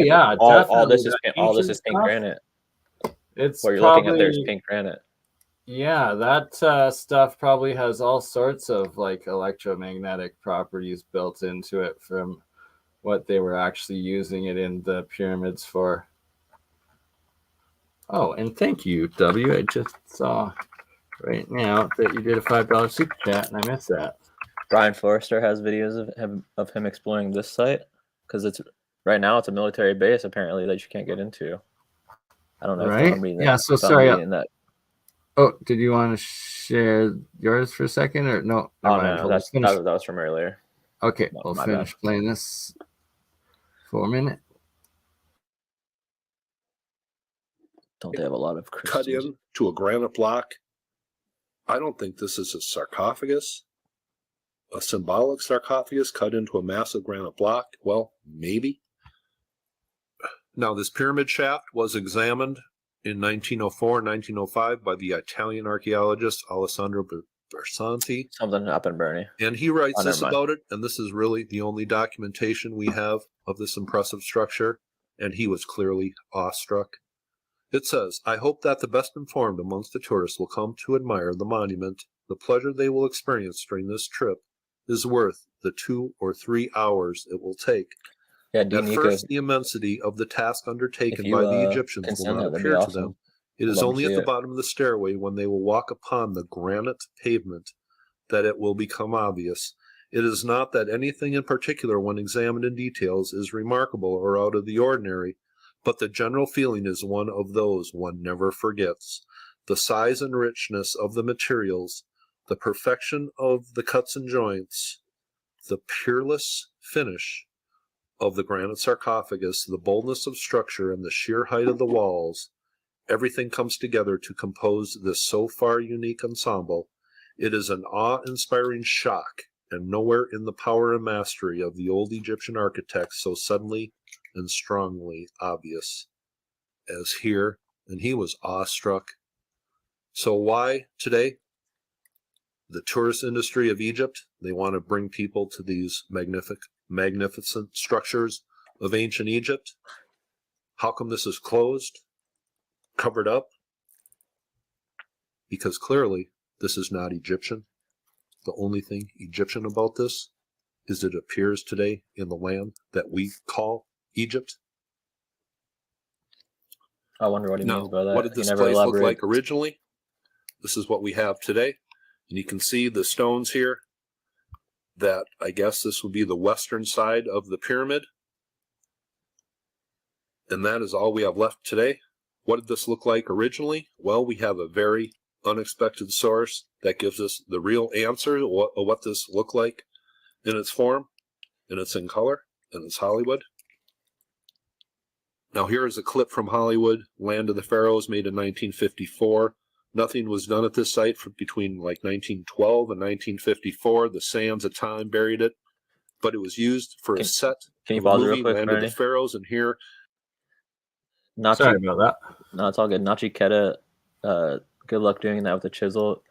Speaker 1: this
Speaker 2: is pink granite.
Speaker 1: It's
Speaker 2: what you're looking at there is pink granite.
Speaker 1: Yeah, that stuff probably has all sorts of like electromagnetic properties built into it from what they were actually using it in the pyramids for. Oh, and thank you, W. I just saw right now that you did a $5 super chat, and I missed that.
Speaker 2: Brian Forrester has videos of him exploring this site because it's right now it's a military base apparently that you can't get into. I don't know.
Speaker 1: Right? Yeah. So sorry. Oh, did you want to share yours for a second, or no?
Speaker 2: Oh no, that was from earlier.
Speaker 1: Okay, we'll finish playing this for a minute.
Speaker 2: Don't they have a lot of
Speaker 3: cut in to a granite block? I don't think this is a sarcophagus, a symbolic sarcophagus cut into a massive granite block. Well, maybe. Now, this pyramid shaft was examined in 1904 and 1905 by the Italian archaeologist Alessandro Bersanti.
Speaker 2: Something up in BurnEye.
Speaker 3: And he writes this about it, and this is really the only documentation we have of this impressive structure, and he was clearly awestruck. It says, I hope that the best informed amongst the tourists will come to admire the monument. The pleasure they will experience during this trip is worth the 2 or 3 hours it will take.
Speaker 2: Yeah,
Speaker 3: At first, the immensity of the task undertaken by the Egyptians will not appear to them. It is only at the bottom of the stairway when they will walk upon the granite pavement that it will become obvious. It is not that anything in particular, when examined in details, is remarkable or out of the ordinary, but the general feeling is one of those one never forgets. The size and richness of the materials, the perfection of the cuts and joints, the peerless finish of the granite sarcophagus, the boldness of structure, and the sheer height of the walls, everything comes together to compose this so far unique ensemble. It is an awe-inspiring shock, and nowhere in the power and mastery of the old Egyptian architects so suddenly and strongly obvious as here, and he was awestruck. So why today? The tourist industry of Egypt, they want to bring people to these magnificent structures of ancient Egypt. How come this is closed, covered up? Because clearly this is not Egyptian. The only thing Egyptian about this is it appears today in the land that we call Egypt.
Speaker 2: I wonder what he means by that.
Speaker 3: What did this place look like originally? This is what we have today. And you can see the stones here that I guess this would be the western side of the pyramid. And that is all we have left today. What did this look like originally? Well, we have a very unexpected source that gives us the real answer of what this looked like in its form, and it's in color, and it's Hollywood. Now here is a clip from Hollywood, Land of the Pharaohs, made in 1954. Nothing was done at this site for between like 1912 and 1954. The sands of time buried it, but it was used for a set
Speaker 2: can you
Speaker 3: of
Speaker 2: pause
Speaker 3: the
Speaker 2: real
Speaker 3: movie
Speaker 2: quick,
Speaker 3: Land of the Pharaohs, and here...
Speaker 1: Sorry about that.
Speaker 2: No, it's all good. Nachiketa, good luck doing that with the chisel.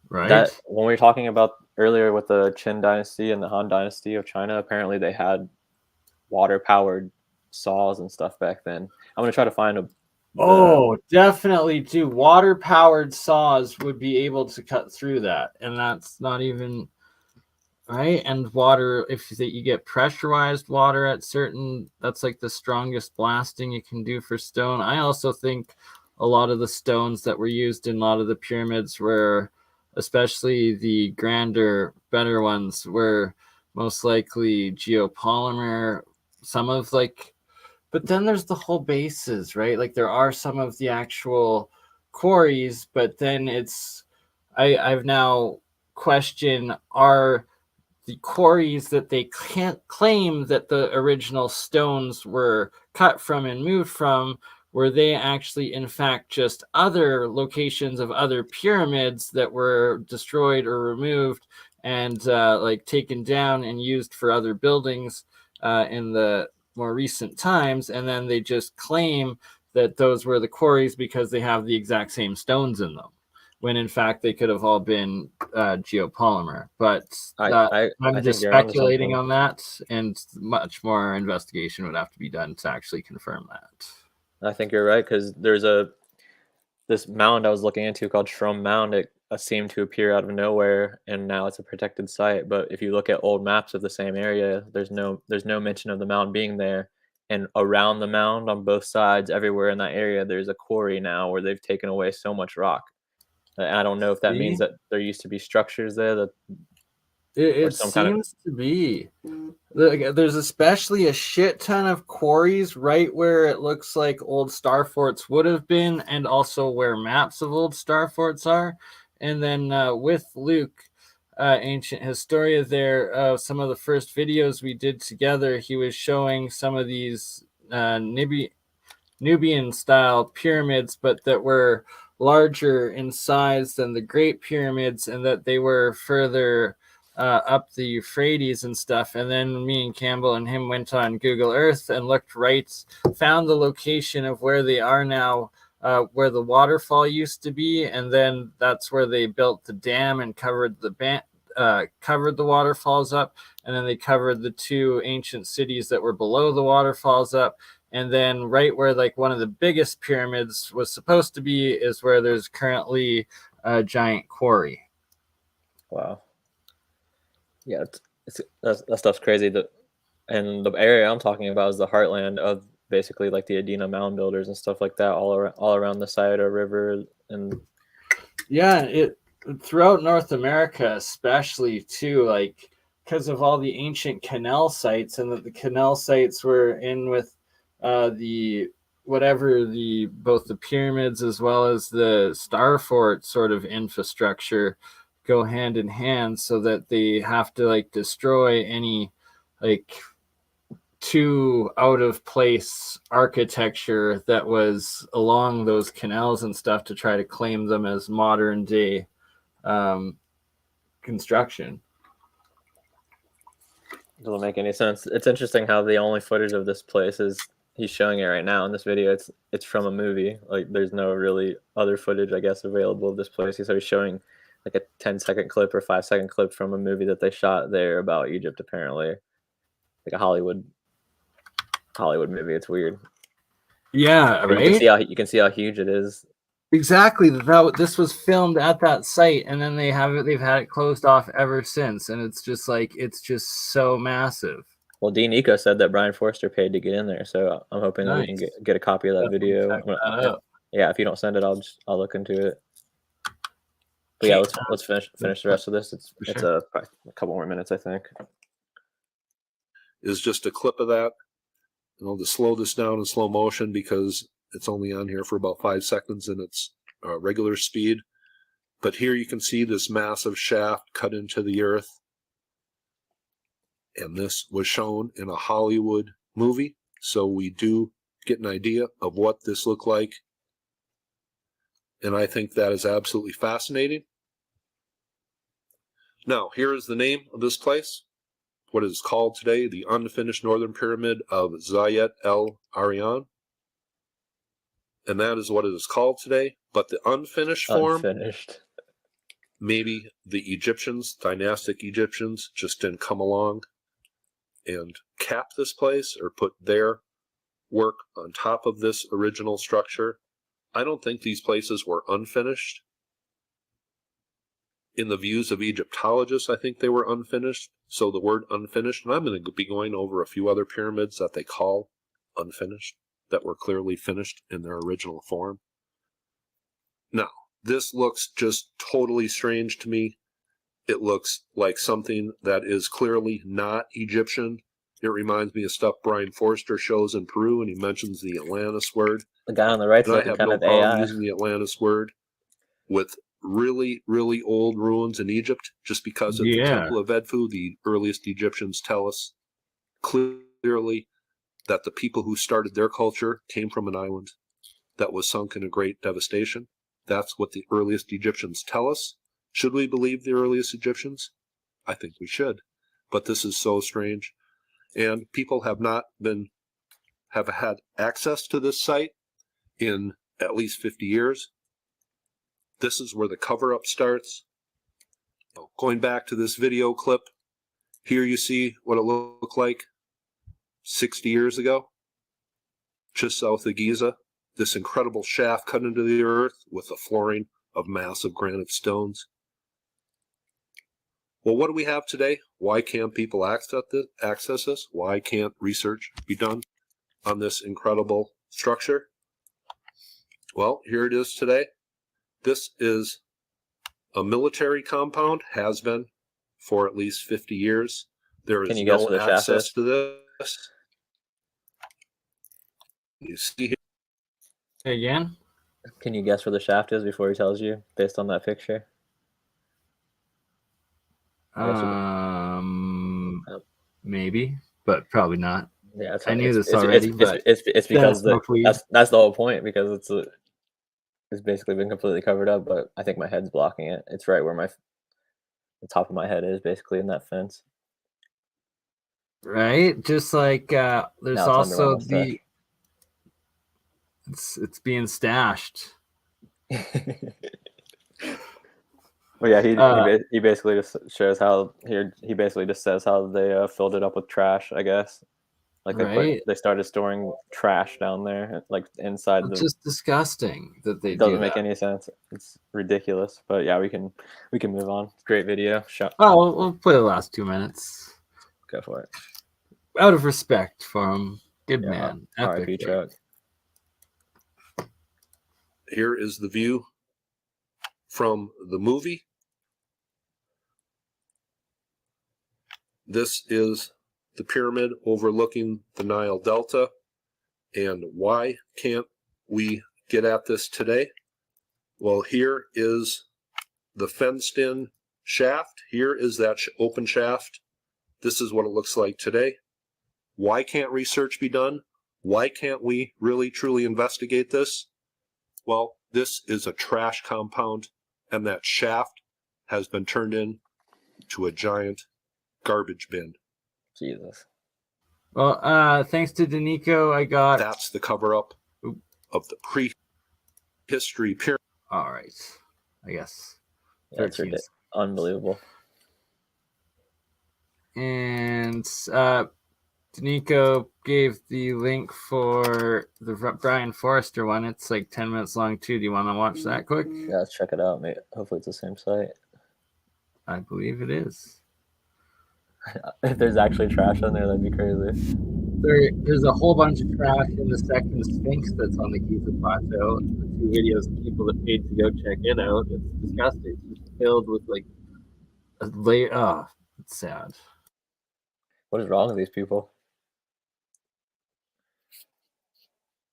Speaker 1: Right.
Speaker 2: That when we were talking about earlier with the Qin Dynasty and the Han Dynasty of China, apparently they had water-powered saws and stuff back then. I'm going to try to find
Speaker 1: definitely too. Water-powered saws would be able to cut through that, and that's not even right? And water, if you get pressurized water at certain, that's like the strongest blasting you can do for stone. I also think a lot of the stones that were used in a lot of the pyramids were, especially the grander, better ones, were most likely geopolymer. Some of like, but then there's the whole bases, right? Like there are some of the actual quarries, but then it's, I've now questioned, are the quarries that they can't claim that the original stones were cut from and moved from, were they actually in fact just other locations of other pyramids that were destroyed or removed and like taken down and used for other buildings in the more recent times, and then they just claim that those were the quarries because they have the exact same stones in them, when in fact they could have all been geopolymer. But I'm
Speaker 2: I think
Speaker 1: just
Speaker 2: you're onto
Speaker 1: speculating
Speaker 2: something.
Speaker 1: on that, and much more investigation would have to be done to actually confirm that.
Speaker 2: I think you're right, because there's this mound I was looking into called Shrum Mound. It seemed to appear out of nowhere, and now it's a protected site. But if you look at old maps of the same area, there's no mention of the mound being there. And around the mound, on both sides, everywhere in that area, there's a quarry now where they've taken away so much rock. And I don't know if that means
Speaker 1: See?
Speaker 2: that there used to be structures there that, or
Speaker 1: It
Speaker 2: some kind of.
Speaker 1: seems to be. There's especially a shit ton of quarries right where it looks like old star forts would have been, and also where maps of old star forts are. And then with Luke, Ancient Historia, there, some of the first videos we did together, he was showing some of these Nubian style pyramids, but that were larger in size than the Great Pyramids, and that they were further up the Euphrates and stuff. And then me and Campbell and him went on Google Earth and looked right, found the location of where they are now, where the waterfall used to be, and then that's where they built the dam and covered covered the waterfalls up, and then they covered the two ancient cities that were below the waterfalls up. And then right where like one of the biggest pyramids was supposed to be is where there's currently a giant quarry.
Speaker 2: Wow. Yeah, that stuff's crazy. And the area I'm talking about is the heartland of basically like the Adena mound builders and stuff like that, all around the Scioto River. And
Speaker 1: yeah, it throughout North America, especially too, like because of all the ancient canal sites, and that the canal sites were in with the whatever the both the pyramids as well as the star fort sort of infrastructure go hand in hand, so that they have to like destroy any like too out of place architecture that was along those canals and stuff to try to claim them as modern day construction.
Speaker 2: doesn't make any sense. It's interesting how the only footage of this place is he's showing it right now in this video. It's from a movie. Like there's no really other footage, I guess, available of this place. He's showing like a 10-second clip or 5-second clip from a movie that they shot there about Egypt, apparently, like a Hollywood movie. It's weird.
Speaker 1: Yeah,
Speaker 2: But
Speaker 1: right.
Speaker 2: you can see how huge it is.
Speaker 1: Exactly. This was filmed at that site, and then they've had it closed off ever since, and it's just so massive.
Speaker 2: Well, Dean Eco said that Brian Forster paid to get in there, so I'm hoping that we can get a copy of that video. Yeah, if you don't send it, I'll look into it. But yeah, let's finish the rest of this. It's a couple more minutes, I think.
Speaker 3: Is just a clip of that. And I'll just slow this down in slow motion because it's only on here for about 5 seconds in its regular speed. But here you can see this massive shaft cut into the earth. And this was shown in a Hollywood movie. So we do get an idea of what this looked like. And I think that is absolutely fascinating. Now, here is the name of this place. What it is called today, the unfinished northern pyramid of Zayat el-Aryan. And that is what it is called today. But the unfinished form, maybe the Egyptians, dynastic Egyptians, just didn't come along and cap this place or put their work on top of this original structure. I don't think these places were unfinished. In the views of Egyptologists, I think they were unfinished. So the word unfinished, and I'm going to be going over a few other pyramids that they call unfinished, that were clearly finished in their original form. Now, this looks just totally strange to me. It looks like something that is clearly not Egyptian. It reminds me of stuff Brian Forster shows in Peru, and he mentions the Atlantis word.
Speaker 2: The guy on the right's
Speaker 3: And I
Speaker 2: looking
Speaker 3: have
Speaker 2: kind
Speaker 3: no
Speaker 2: of
Speaker 3: problem
Speaker 2: AI.
Speaker 3: using the Atlantis word with really, really old ruins in Egypt, just because at the Temple of Edfu, the earliest Egyptians tell us clearly that the people who started their culture came from an island that was sunk in a great devastation. That's what the earliest Egyptians tell us. Should we believe the earliest Egyptians? I think we should. But this is so strange. And people have had access to this site in at least 50 years. This is where the cover-up starts. Going back to this video clip, here you see what it looked like 60 years ago, just south of Giza. This incredible shaft cut into the earth with a flooring of massive granite stones. Well, what do we have today? Why can't people access this? Why can't research be done on this incredible structure? Well, here it is today. This is a military compound, has been for at least 50 years. There is
Speaker 2: Can you guess
Speaker 3: no
Speaker 2: where the shaft
Speaker 3: access
Speaker 2: is?
Speaker 3: to this. You see here.
Speaker 1: Again?
Speaker 2: Can you guess where the shaft is before he tells you, based on that picture?
Speaker 1: Maybe, but probably not.
Speaker 2: Yeah,
Speaker 1: I knew this already, but
Speaker 2: it's because that's the whole point, because it's basically been completely covered up, but I think my head's blocking it. It's right where the top of my head is, basically in that fence.
Speaker 1: Right? Just like there's
Speaker 2: Now it's under my
Speaker 1: also
Speaker 2: mustache.
Speaker 1: it's being stashed.
Speaker 2: Well, yeah, he basically just shows how he basically just says how they filled it up with trash, I guess. Like they started storing trash down there, like inside
Speaker 1: It's just disgusting that they
Speaker 2: doesn't
Speaker 1: do
Speaker 2: make
Speaker 1: that.
Speaker 2: any sense. It's ridiculous. But yeah, we can move on. Great video.
Speaker 1: Oh, we'll play the last 2 minutes.
Speaker 2: Go for it.
Speaker 1: Out of respect for him. Good
Speaker 2: Yeah,
Speaker 1: man.
Speaker 2: R.I.P. Chuck.
Speaker 3: Here is the view from the movie. This is the pyramid overlooking the Nile Delta. And why can't we get at this today? Well, here is the fenced-in shaft. Here is that open shaft. This is what it looks like today. Why can't research be done? Why can't we really, truly investigate this? Well, this is a trash compound, and that shaft has been turned into a giant garbage bin.
Speaker 2: Jesus.
Speaker 1: Well, thanks to Danico, I got...
Speaker 3: That's the cover-up of the prehistory pyramid.
Speaker 1: All right. I guess.
Speaker 2: That's unbelievable.
Speaker 1: And Danico gave the link for the Brian Forster one. It's like 10 minutes long, too. Do you want to watch that quick?
Speaker 2: Yeah, let's check it out, mate. Hopefully it's the same site.
Speaker 1: I believe it is.
Speaker 2: If there's actually trash on there, that'd be crazy.
Speaker 1: There's a whole bunch of trash in the second Sphinx that's on the Giza Plateau. The 2 videos of people that paid to go check it out. It's disgusting. It's just filled with like a layer. Oh, it's sad.
Speaker 2: What is wrong with these people?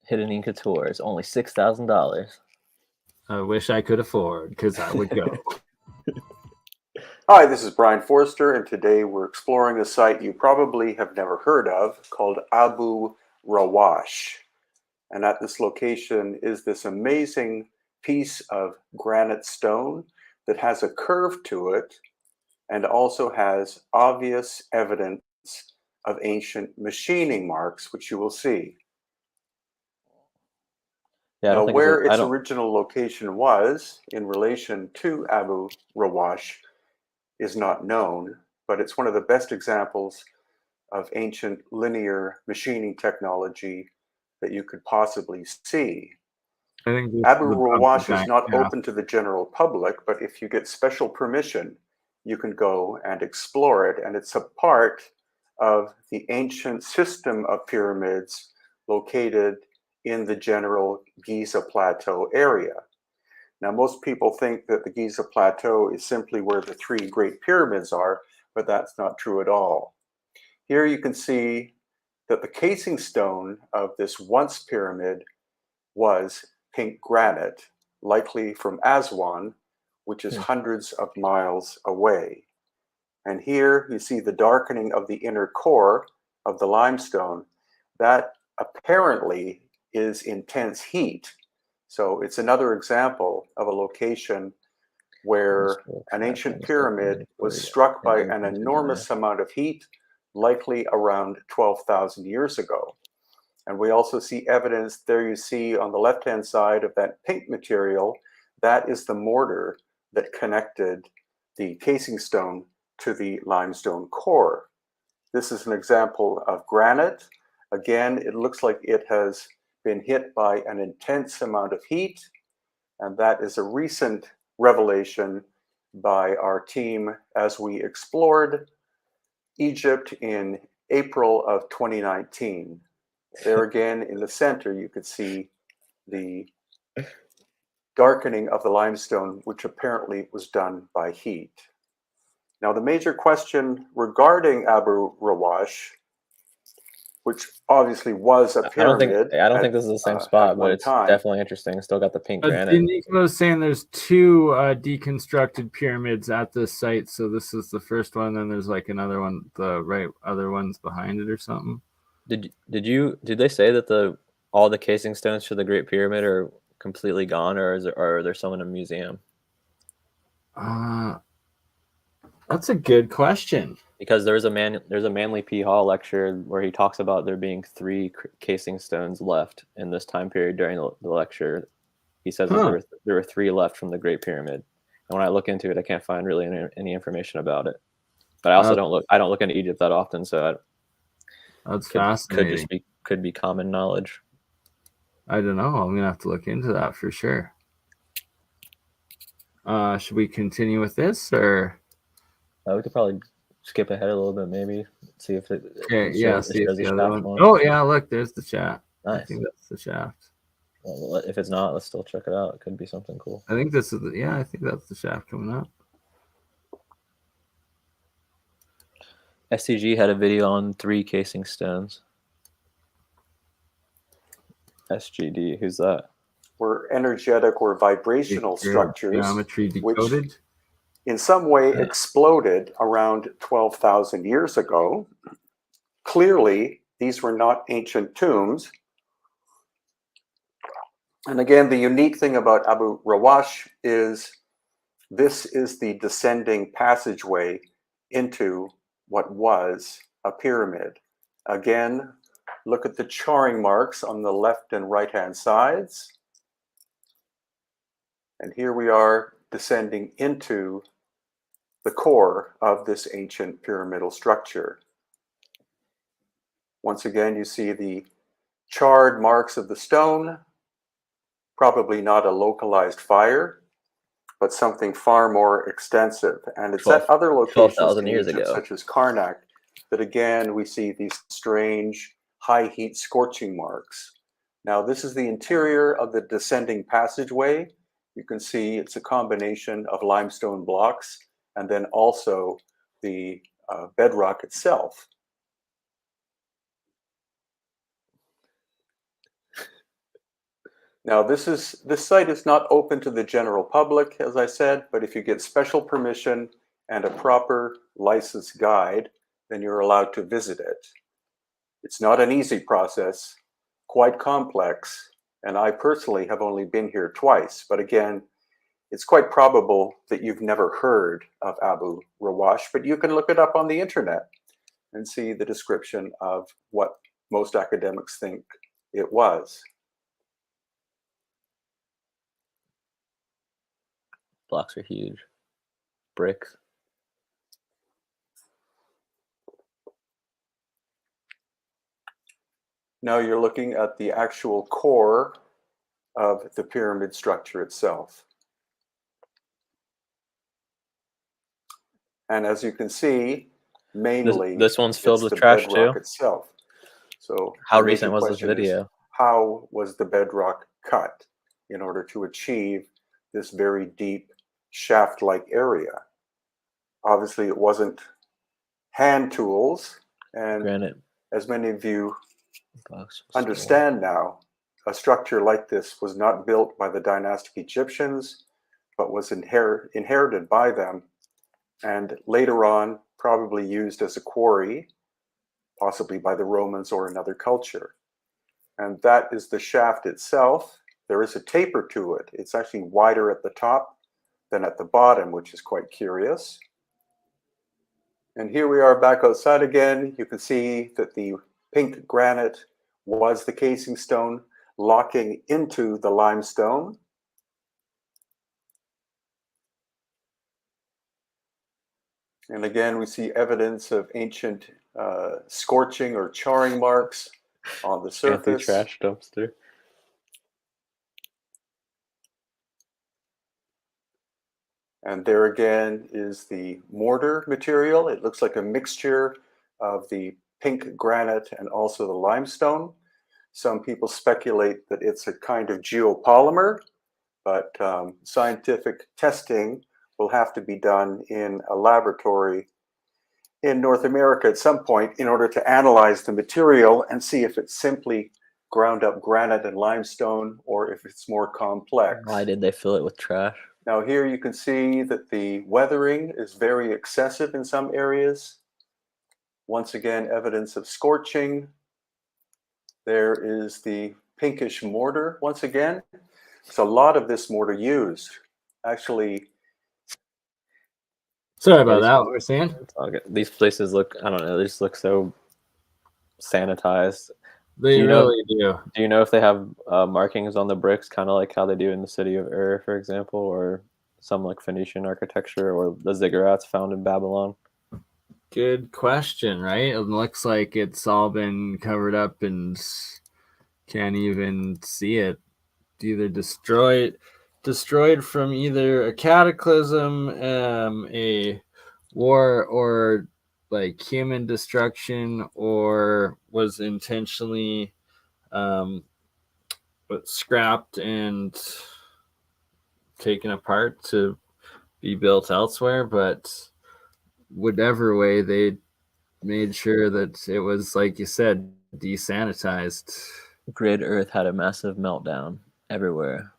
Speaker 2: Hidden Inca tour is only $6,000.
Speaker 1: I wish I could afford, because I would go.
Speaker 4: Hi, this is Brian Forster, and today we're exploring a site you probably have never heard of called Abu Rawash. And at this location is this amazing piece of granite stone that has a curve to it and also has obvious evidence of ancient machining marks, which you will see.
Speaker 2: Yeah,
Speaker 4: now, where its original location was in relation to Abu Rawash is not known, but it's one of the best examples of ancient linear machining technology that you could possibly see. Abu Rawash is not open to the general public, but if you get special permission, you can go and explore it. And it's a part of the ancient system of pyramids located in the general Giza Plateau area. Now, most people think that the Giza Plateau is simply where the three great pyramids are, but that's not true at all. Here you can see that the casing stone of this once pyramid was pink granite, likely from Aswan, which is hundreds of miles away. And here you see the darkening of the inner core of the limestone. That apparently is intense heat. So it's another example of a location where an ancient pyramid was struck by an enormous amount of heat, likely around 12,000 years ago. And we also see evidence there. You see on the left-hand side of that pink material, that is the mortar that connected the casing stone to the limestone core. This is an example of granite. Again, it looks like it has been hit by an intense amount of heat, and that is a recent revelation by our team as we explored Egypt in April of 2019. There again, in the center, you could see the darkening of the limestone, which apparently was done by heat. Now, the major question regarding Abu Rawash, which obviously was a pyramid.
Speaker 2: I don't think this is the same spot, but it's definitely interesting. Still got the pink granite.
Speaker 1: Nico was saying there's two deconstructed pyramids at this site, so this is the first one, and there's like another one, the other one's behind it or something.
Speaker 2: Did they say that all the casing stones for the Great Pyramid are completely gone, or are there some in a museum?
Speaker 1: That's a good question.
Speaker 2: Because there's a Manly P. Hall lecture where he talks about there being 3 casing stones left in this time period during the lecture. He says that there were 3 left from the Great Pyramid, and when I look into it, I can't find really any information about it. But I also don't look into Egypt that often, so
Speaker 1: that's fascinating.
Speaker 2: Could be common knowledge.
Speaker 1: I don't know. I'm gonna have to look into that for sure. Should we continue with this, or
Speaker 2: we could probably skip ahead a little bit, maybe see if it.
Speaker 1: Okay, yeah. See if the other one. Oh yeah, look, there's the shaft.
Speaker 2: Nice.
Speaker 1: I think that's the shaft.
Speaker 2: Well, if it's not, let's still check it out. It could be something cool.
Speaker 1: I think this is I think that's the shaft coming up.
Speaker 2: SCG had a video on 3 casing stones. SGD, who's that?
Speaker 4: Were energetic or vibrational structures,
Speaker 1: geometry decoded,
Speaker 4: which in some way exploded around 12,000 years ago. Clearly, these were not ancient tombs. And again, the unique thing about Abu Rawash is this is the descending passageway into what was a pyramid. Again, look at the charring marks on the left and right-hand sides. And here we are descending into the core of this ancient pyramidal structure. Once again, you see the charred marks of the stone, probably not a localized fire, but something far more extensive. And it's at other locations in Egypt, such as Karnak, that again, we see these strange high heat scorching marks. Now, this is the interior of the descending passageway. You can see it's a combination of limestone blocks and then also the bedrock itself. Now, this site is not open to the general public, as I said, but if you get special permission and a proper licensed guide, then you're allowed to visit it. It's not an easy process, quite complex, and I personally have only been here twice. But again, it's quite probable that you've never heard of Abu Rawash, but you can look it up on the internet and see the description of what most academics think it was.
Speaker 2: Blocks are huge. Bricks.
Speaker 4: Now you're looking at the actual core of the pyramid structure itself. And as you can see, mainly
Speaker 2: this one's filled
Speaker 4: it's
Speaker 2: with
Speaker 4: the
Speaker 2: trash
Speaker 4: bedrock
Speaker 2: too.
Speaker 4: itself. So
Speaker 2: How
Speaker 4: the major
Speaker 2: recent was this
Speaker 4: question is,
Speaker 2: video?
Speaker 4: how was the bedrock cut in order to achieve this very deep shaft-like area? Obviously, it wasn't hand tools, and
Speaker 2: Granted,
Speaker 4: as many of you
Speaker 2: box was
Speaker 4: understand now, a structure like this was not built by the dynastic Egyptians, but was inherited by them, and later on probably used as a quarry, possibly by the Romans or another culture. And that is the shaft itself. There is a taper to it. It's actually wider at the top than at the bottom, which is quite curious. And here we are back outside again. You can see that the pink granite was the casing stone locking into the limestone. And again, we see evidence of ancient scorching or charring marks on the surface.
Speaker 2: Anti-trash dumpster.
Speaker 4: And there again is the mortar material. It looks like a mixture of the pink granite and also the limestone. Some people speculate that it's a kind of geopolymer, but scientific testing will have to be done in a laboratory in North America at some point in order to analyze the material and see if it's simply ground up granite and limestone or if it's more complex.
Speaker 2: Why did they fill it with trash?
Speaker 4: Now here you can see that the weathering is very excessive in some areas. Once again, evidence of scorching. There is the pinkish mortar once again. There's a lot of this mortar used. Actually,
Speaker 1: Sorry about that. What we're saying?
Speaker 2: Okay. These places look, I don't know, they just look so sanitized.
Speaker 1: They really do.
Speaker 2: Do you know if they have markings on the bricks, kind of like how they do in the city of Ur, for example, or some like Phoenician architecture, or the ziggurats found in Babylon?
Speaker 1: Good question, right? It looks like it's all been covered up and can't even see it. Either destroyed from either a cataclysm, a war, or like human destruction, or was intentionally scrapped and taken apart to be built elsewhere. But whatever way, they made sure that it was, like you said, desanitized.
Speaker 2: Grid Earth had a massive meltdown everywhere.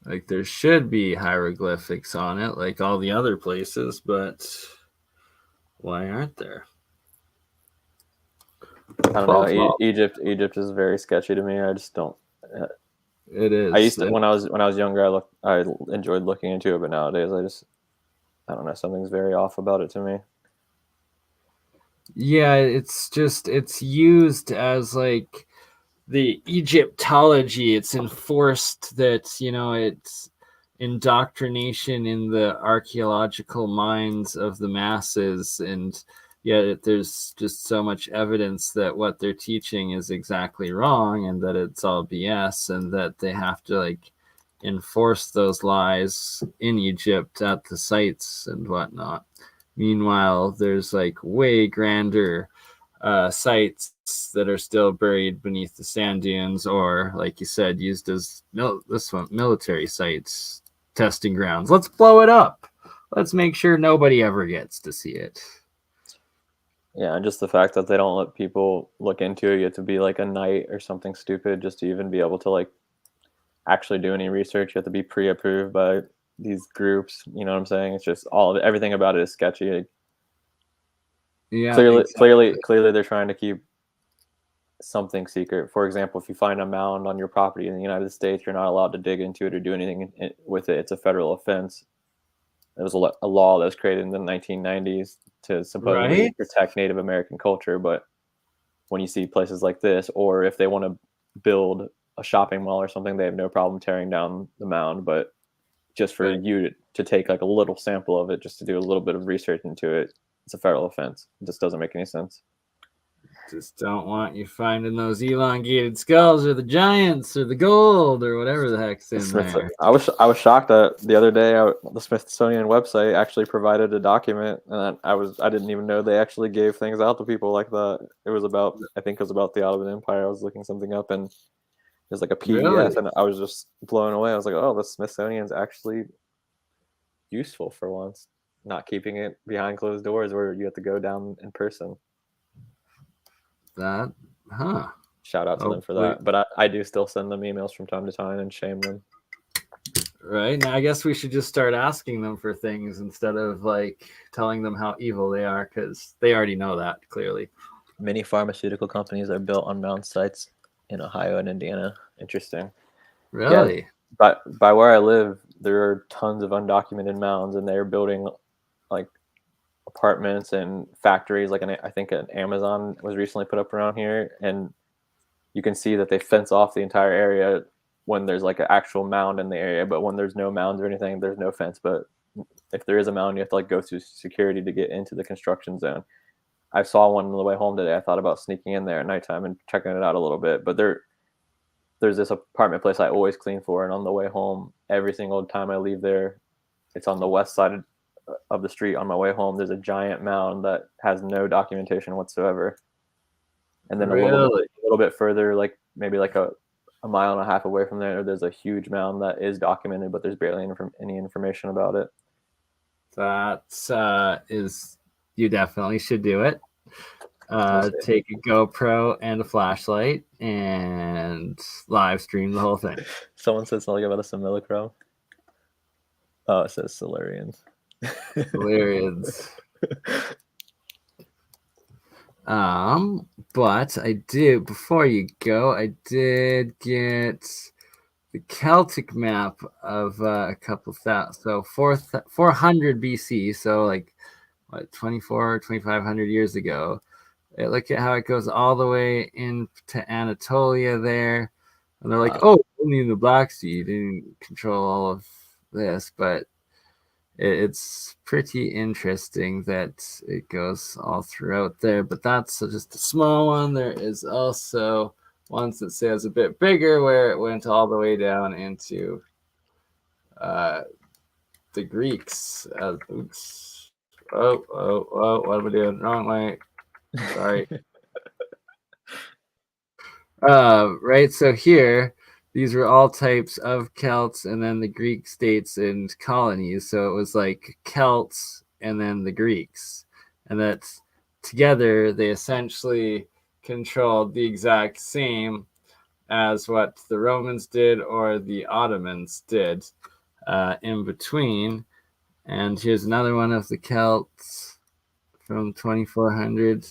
Speaker 1: Like there should be hieroglyphics on it, like all the other places, but why aren't there?
Speaker 2: I don't know. Egypt is very sketchy to me. I just don't.
Speaker 1: It is.
Speaker 2: I used to when I was younger. I enjoyed looking into it, but nowadays I don't know. Something's very off about it to me.
Speaker 1: Yeah, it's used as like the Egyptology. It's enforced that, it's indoctrination in the archaeological minds of the masses, and yet there's just so much evidence that what they're teaching is exactly wrong and that it's all BS, and that they have to like enforce those lies in Egypt at the sites and whatnot. Meanwhile, there's like way grander sites that are still buried beneath the sand dunes, or like you said, used as military sites, testing grounds. Let's blow it up. Let's make sure nobody ever gets to see it.
Speaker 2: Yeah, and just the fact that they don't let people look into it. You have to be like a knight or something stupid just to even be able to like actually do any research. You have to be pre-approved by these groups. You know what I'm saying? It's just everything about it is sketchy.
Speaker 1: Yeah,
Speaker 2: clearly they're trying to keep something secret. For example, if you find a mound on your property in the United States, you're not allowed to dig into it or do anything with it. It's a federal offense. There was a law that was created in the 1990s to supposedly protect Native American culture. But when you see places like this, or if they want to build a shopping mall or something, they have no problem tearing down the mound. But just for you to take like a little sample of it, just to do a little bit of research into it, it's a federal offense. It just doesn't make any sense.
Speaker 1: Just don't want you finding those elongated skulls or the giants or the gold or whatever the heck's in there.
Speaker 2: I was shocked that the other day the Smithsonian website actually provided a document, and I didn't even know they actually gave things out to people like that. It was about, I think it was about the Ottoman Empire. I was looking something up, and there's like a PDF,
Speaker 1: Really?
Speaker 2: and I was just blown away. I was like, oh, the Smithsonian's actually useful for once, not keeping it behind closed doors where you have to go down in person.
Speaker 1: That, huh?
Speaker 2: Shout out to them for that. But I do still send them emails from time to time and shame them.
Speaker 1: Right. Now, I guess we should just start asking them for things instead of like telling them how evil they are, because they already know that clearly.
Speaker 2: Many pharmaceutical companies are built on mound sites in Ohio and Indiana. Interesting.
Speaker 1: Really?
Speaker 2: Yeah, by where I live, there are tons of undocumented mounds, and they're building like apartments and factories. Like I think an Amazon was recently put up around here, and you can see that they fence off the entire area when there's like an actual mound in the area. But when there's no mounds or anything, there's no fence. But if there is a mound, you have to like go through security to get into the construction zone. I saw one on the way home today. I thought about sneaking in there at nighttime and checking it out a little bit. But there's this apartment place I always clean for, and on the way home, every single time I leave there, it's on the west side of the street. On my way home, there's a giant mound that has no documentation whatsoever. And then a little bit further, like maybe like a mile and a half away from there, there's a huge mound that is documented, but there's barely any information about it.
Speaker 1: That is, you definitely should do it. Take a GoPro and a flashlight and live stream the whole thing.
Speaker 2: Someone said something about a simulacrum. Oh, it says Silurians.
Speaker 1: Silurians. But before you go, I did get the Celtic map of a couple thousand, so 400 BC, so like what, 2,500 years ago. Look at how it goes all the way into Anatolia there. And they're like, oh, only the Black Sea didn't control all of this, but it's pretty interesting that it goes all throughout there. But that's just a small one. There is also ones that says a bit bigger where it went all the way down into the Greeks. Oops. Oh, what am I doing? Wrong way. Sorry. Right, so here, these were all types of Celts and then the Greek states and colonies. So it was like Celts and then the Greeks. And that together, they essentially controlled the exact same as what the Romans did or the Ottomans did in between. And here's another one of the Celts from 2400.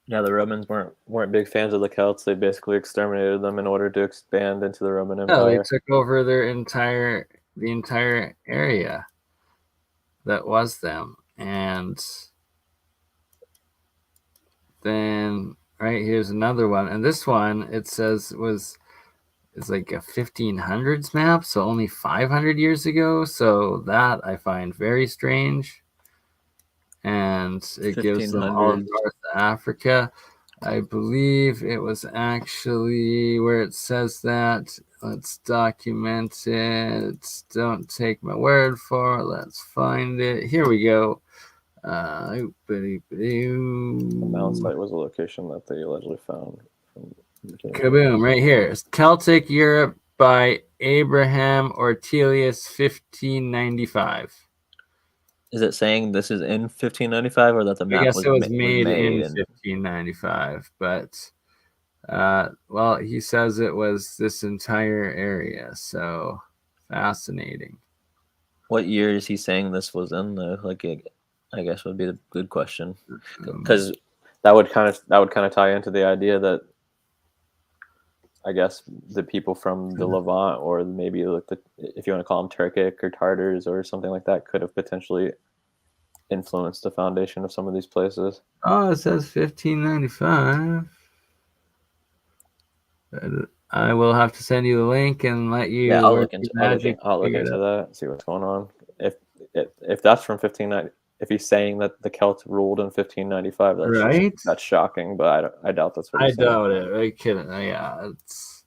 Speaker 2: Yeah, the Romans weren't big fans of the Celts. They basically exterminated them in order to expand into the Roman Empire.
Speaker 1: No, they took over the entire area that was them. And then right here's another one. And this one, it says it's like a 1500s map, so only 500 years ago. So that I find very strange. And it gives them all of North Africa. I believe it was actually where it says that. Let's document it. Don't take my word for it. Let's find it. Here we go. The
Speaker 2: mound site was a location that they allegedly found.
Speaker 1: Kaboom, right here. Celtic Europe by Abraham Ortelius, 1595.
Speaker 2: Is it saying this is in 1595 or that the map
Speaker 1: I guess
Speaker 2: was
Speaker 1: it was made in
Speaker 2: in
Speaker 1: 1595, but well, he says it was this entire area, so fascinating.
Speaker 2: What year is he saying this was in though? Like, I guess would be the good question, because that would kind of tie into the idea that I guess the people from the Levant, or maybe like if you want to call them Turkic or Tartars or something like that, could have potentially influenced the foundation of some of these places.
Speaker 1: Oh, it says 1595. I will have to send you the link and let you.
Speaker 2: Yeah, I'll look into that. See what's going on. If that's from 1590, if he's saying that the Celts ruled in 1595,
Speaker 1: Right?
Speaker 2: that's shocking. But I doubt that's what
Speaker 1: I
Speaker 2: he's saying.
Speaker 1: doubt it. I couldn't. Yeah, it's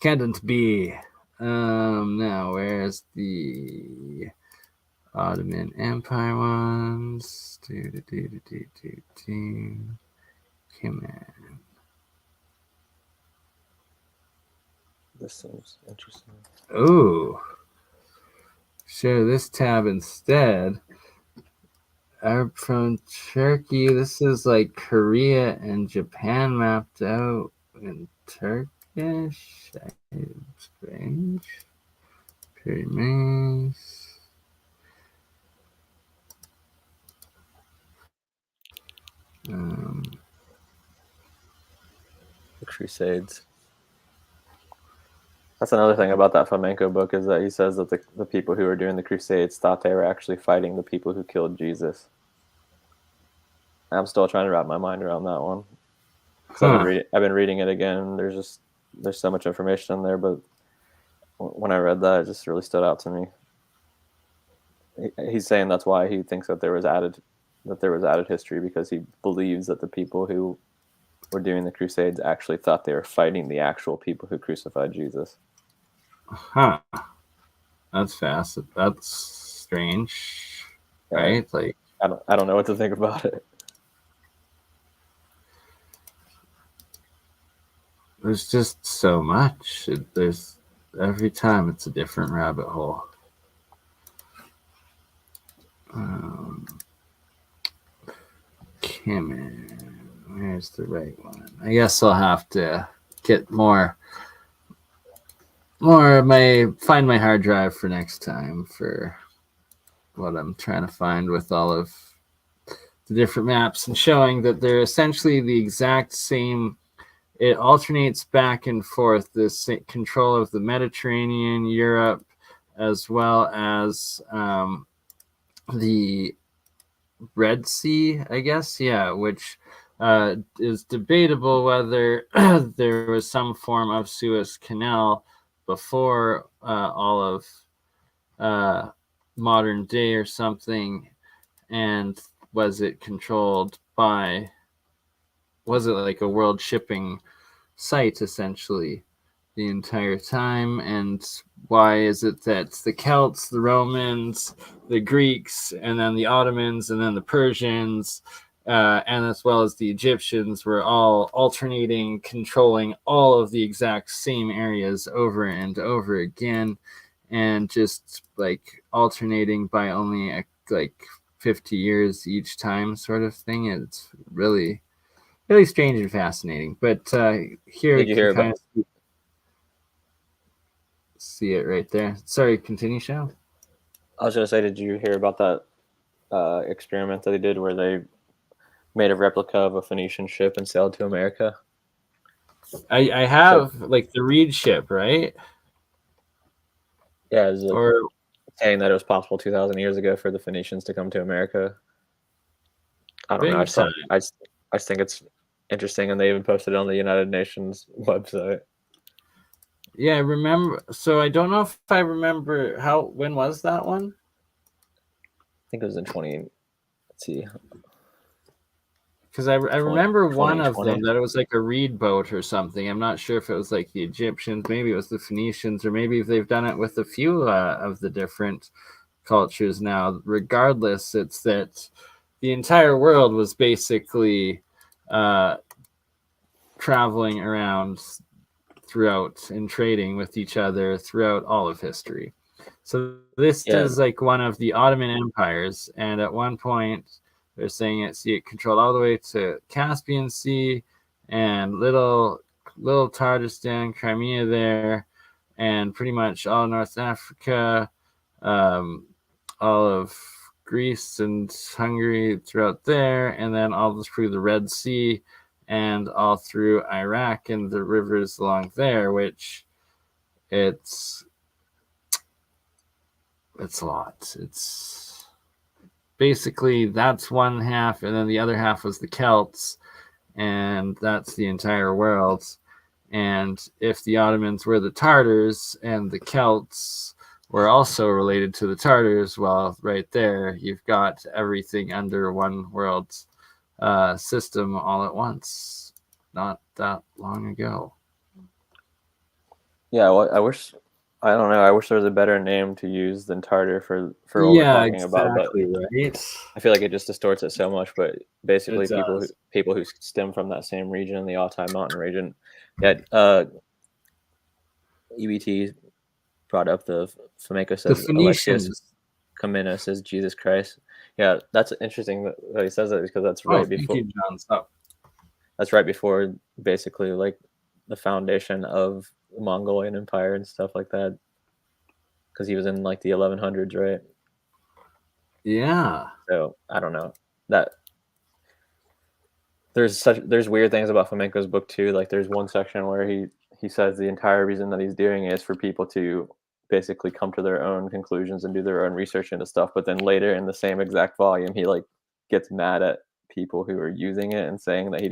Speaker 1: couldn't be. Now where's the Ottoman Empire ones? Come on.
Speaker 2: This seems interesting.
Speaker 1: Ooh. Share this tab instead. Arab from Turkey. This is like Korea and Japan mapped out in Turkish. Strange. Pretty nice.
Speaker 2: The Crusades. That's another thing about that Fomenko book, is that he says that the people who were doing the Crusades thought they were actually fighting the people who killed Jesus. I'm still trying to wrap my mind around that one. I've been reading it again. There's so much information in there, but when I read that, it just really stood out to me. He's saying that's why he thinks that there was added history, because he believes that the people who were doing the Crusades actually thought they were fighting the actual people who crucified Jesus.
Speaker 1: Huh. That's fast. That's strange, right? Like,
Speaker 2: I don't know what to think about it.
Speaker 1: There's just so much. There's every time it's a different rabbit hole. Where's the right one? I guess I'll have to get more of find my hard drive for next time for what I'm trying to find with all of the different maps, and showing that they're essentially the exact same. It alternates back and forth, this control of the Mediterranean, Europe, as well as the Red Sea, I guess, yeah, which is debatable whether there was some form of Suez Canal before all of modern day or something, and was it controlled by, was it like a world shipping site essentially the entire time? And why is it that the Celts, the Romans, the Greeks, and then the Ottomans, and then the Persians, and as well as the Egyptians were all alternating, controlling all of the exact same areas over and over again, and just like alternating by only like 50 years each time, sort of thing? It's really strange and fascinating. But here
Speaker 2: Did you hear about
Speaker 1: see it right there. Sorry, continue, Shem.
Speaker 2: I was going to say, did you hear about that experiment that they did where they made a replica of a Phoenician ship and sailed to America?
Speaker 1: I have, like, the Reed ship, right?
Speaker 2: Yeah,
Speaker 1: or
Speaker 2: saying that it was possible 2,000 years ago for the Phoenicians to come to America. I don't know. I just think it's interesting, and they even posted it on the United Nations website.
Speaker 1: Yeah, I remember. So I don't know if I remember when was that one?
Speaker 2: I think it was in 20. Let's see.
Speaker 1: Because I remember one of them that it was like a reed boat or something. I'm not sure if it was like the Egyptians, maybe it was the Phoenicians, or maybe if they've done it with a few of the different cultures now. Regardless, it's that the entire world was basically traveling around throughout and trading with each other throughout all of history. So this is like one of the Ottoman empires, and at one point they're saying it controlled all the way to Caspian Sea and little Tartarian, Crimea there, and pretty much all North Africa, all of Greece and Hungary throughout there, and then all through the Red Sea and all through Iraq and the rivers along there, which it's a lot. It's basically, that's one half, and then the other half was the Celts, and that's the entire world. And if the Ottomans were the Tartars and the Celts were also related to the Tartars. Well, right there, you've got everything under one world system all at once, not that long ago.
Speaker 2: Yeah, well, I don't know. I wish there was a better name to use than Tartar for what we're talking about, but
Speaker 1: right.
Speaker 2: I feel like it just distorts it so much. But basically,
Speaker 1: It does.
Speaker 2: people who stem from that same region, the Altai Mountain region, yeah. EBT brought up the Flamenco
Speaker 1: The
Speaker 2: says Alexius
Speaker 1: Phoenicians.
Speaker 2: Comnena says Jesus Christ. Yeah, that's interesting that he says that because that's
Speaker 1: Oh,
Speaker 2: right
Speaker 1: thank
Speaker 2: before.
Speaker 1: you, John. Stop.
Speaker 2: That's right before basically like the foundation of the Mongolian Empire and stuff like that. Because he was in like the 1100s, right?
Speaker 1: Yeah.
Speaker 2: So I don't know that there's weird things about Flamenco's book too. Like there's one section where he says the entire reason that he's doing it is for people to basically come to their own conclusions and do their own research into stuff. But then later in the same exact volume, he like gets mad at people who are using it and saying that he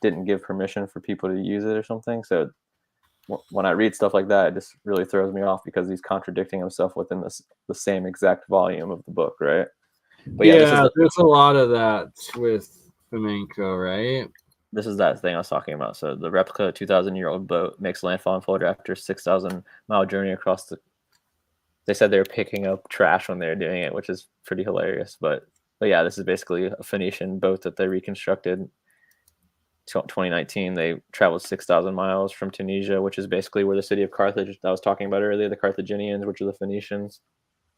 Speaker 2: didn't give permission for people to use it or something. So when I read stuff like that, it just really throws me off because he's contradicting himself within the same exact volume of the book, right? But
Speaker 1: yeah, there's a lot of that with flamenco, right?
Speaker 2: This is that thing I was talking about. So the replica 2,000-year-old boat makes landfall in Florida after a 6,000-mile journey across the. They said they were picking up trash when they were doing it, which is pretty hilarious. But yeah, this is basically a Phoenician boat that they reconstructed. 2019, they traveled 6,000 miles from Tunisia, which is basically where the city of Carthage that I was talking about earlier, the Carthaginians, which are the Phoenicians.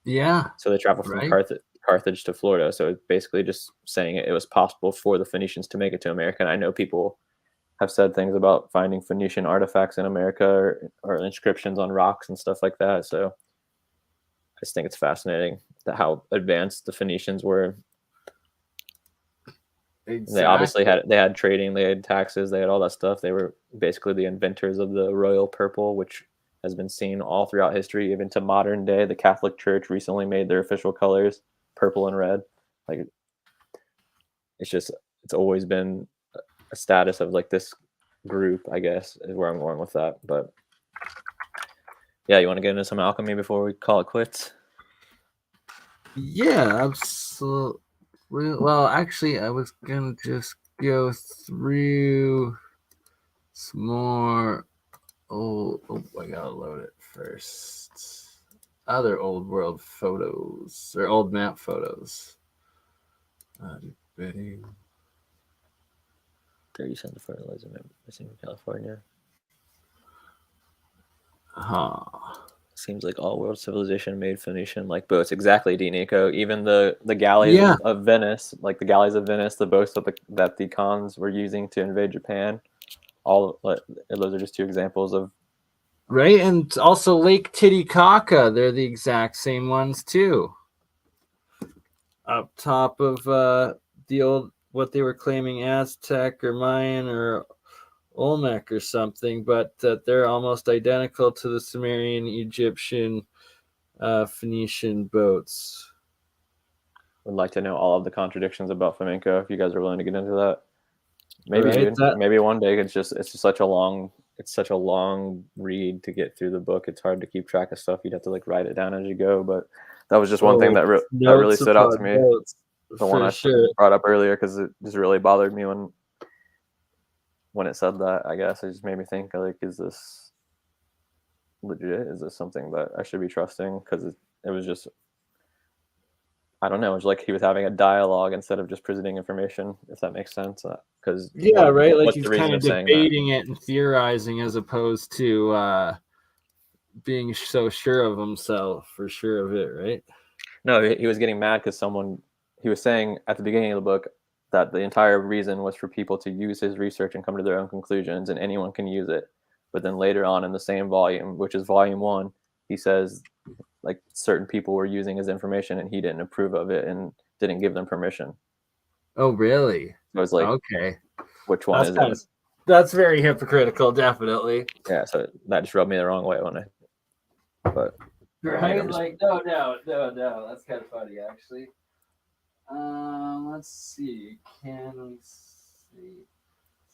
Speaker 1: Yeah.
Speaker 2: So they traveled from Carthage to Florida. So it's basically just saying it was possible for the Phoenicians to make it to America. And I know people have said things about finding Phoenician artifacts in America or inscriptions on rocks and stuff like that. So I just think it's fascinating that how advanced the Phoenicians were. Exactly. They obviously had trading, they had taxes, they had all that stuff. They were basically the inventors of the royal purple, which has been seen all throughout history, even to modern day. The Catholic Church recently made their official colors purple and red. Like it's always been a status of like this group, I guess, is where I'm going with that. But yeah, you want to get into some alchemy before we call it quits?
Speaker 1: Yeah, absolutely. Well, actually, I was gonna just go through some more. Oh, I gotta load it first. Other old world photos or old map photos.
Speaker 2: 30 cents of fertilizer missing in California. Seems like all world civilization made Phoenician like boats. Exactly, D. Nico. Even the galleys of Venice, like the galleys of Venice, the boats that the Khans were using to invade Japan. All those are just two examples of.
Speaker 1: Right, and also Lake Titicaca. They're the exact same ones too. Up top of the old what they were claiming Aztec or Mayan or Olmec or something, but they're almost identical to the Sumerian, Egyptian, Phoenician boats.
Speaker 2: Would like to know all of the contradictions about flamenco if you guys are willing to get into that. Maybe,
Speaker 1: right,
Speaker 2: dude. Maybe one day. It's just such a long read to get through the book. It's hard to keep track of stuff. You'd have to like write it down as you go. But that was just one thing that really stood out to me. The one I brought up earlier because it just really bothered me when it said that. I guess it just made me think like, is this legit? Is this something that I should be trusting? Because it was just, I don't know. It was like he was having a dialogue instead of just presenting information, if that makes sense. Because
Speaker 1: right, like he's kind of debating it and theorizing as opposed to being so sure of himself or sure of it, right?
Speaker 2: No, he was getting mad because he was saying at the beginning of the book that the entire reason was for people to use his research and come to their own conclusions, and anyone can use it. But then later on in the same volume, which is volume 1, he says like certain people were using his information and he didn't approve of it and didn't give them permission.
Speaker 1: Oh, really?
Speaker 2: So it's like,
Speaker 1: okay,
Speaker 2: which one is it?
Speaker 1: That's very hypocritical, definitely.
Speaker 2: Yeah, so that just rubbed me the wrong way when but
Speaker 1: right, like no, that's kind of funny actually. Let's see. Can we see?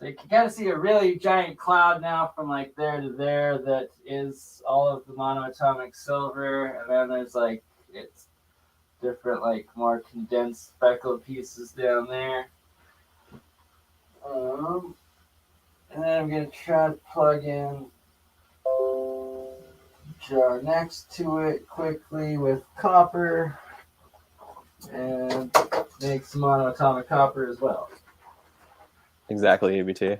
Speaker 1: So you can kind of see a really giant cloud now from like there to there that is all of the monoatomic silver, and then there's like it's different like more condensed speckled pieces down there. And then I'm gonna try to plug in jar next to it quickly with copper and make some monoatomic copper as well.
Speaker 2: Exactly, ABT.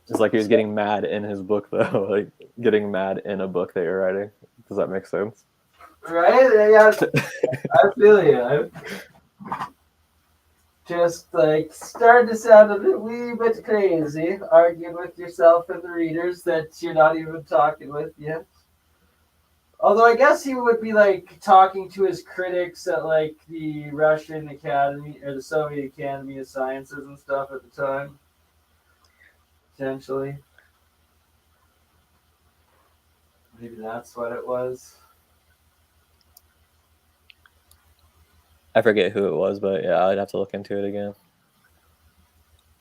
Speaker 2: Just like he was getting mad in his book, though, like getting mad in a book that you're writing. Does that make sense?
Speaker 1: Right? Yeah, I feel you. Just like starting to sound a wee bit crazy, arguing with yourself and the readers that you're not even talking with yet. Although I guess he would be like talking to his critics at like the Russian Academy or the Soviet Academy of Sciences and stuff at the time. Potentially. Maybe that's what it was.
Speaker 2: I forget who it was, but yeah, I'd have to look into it again.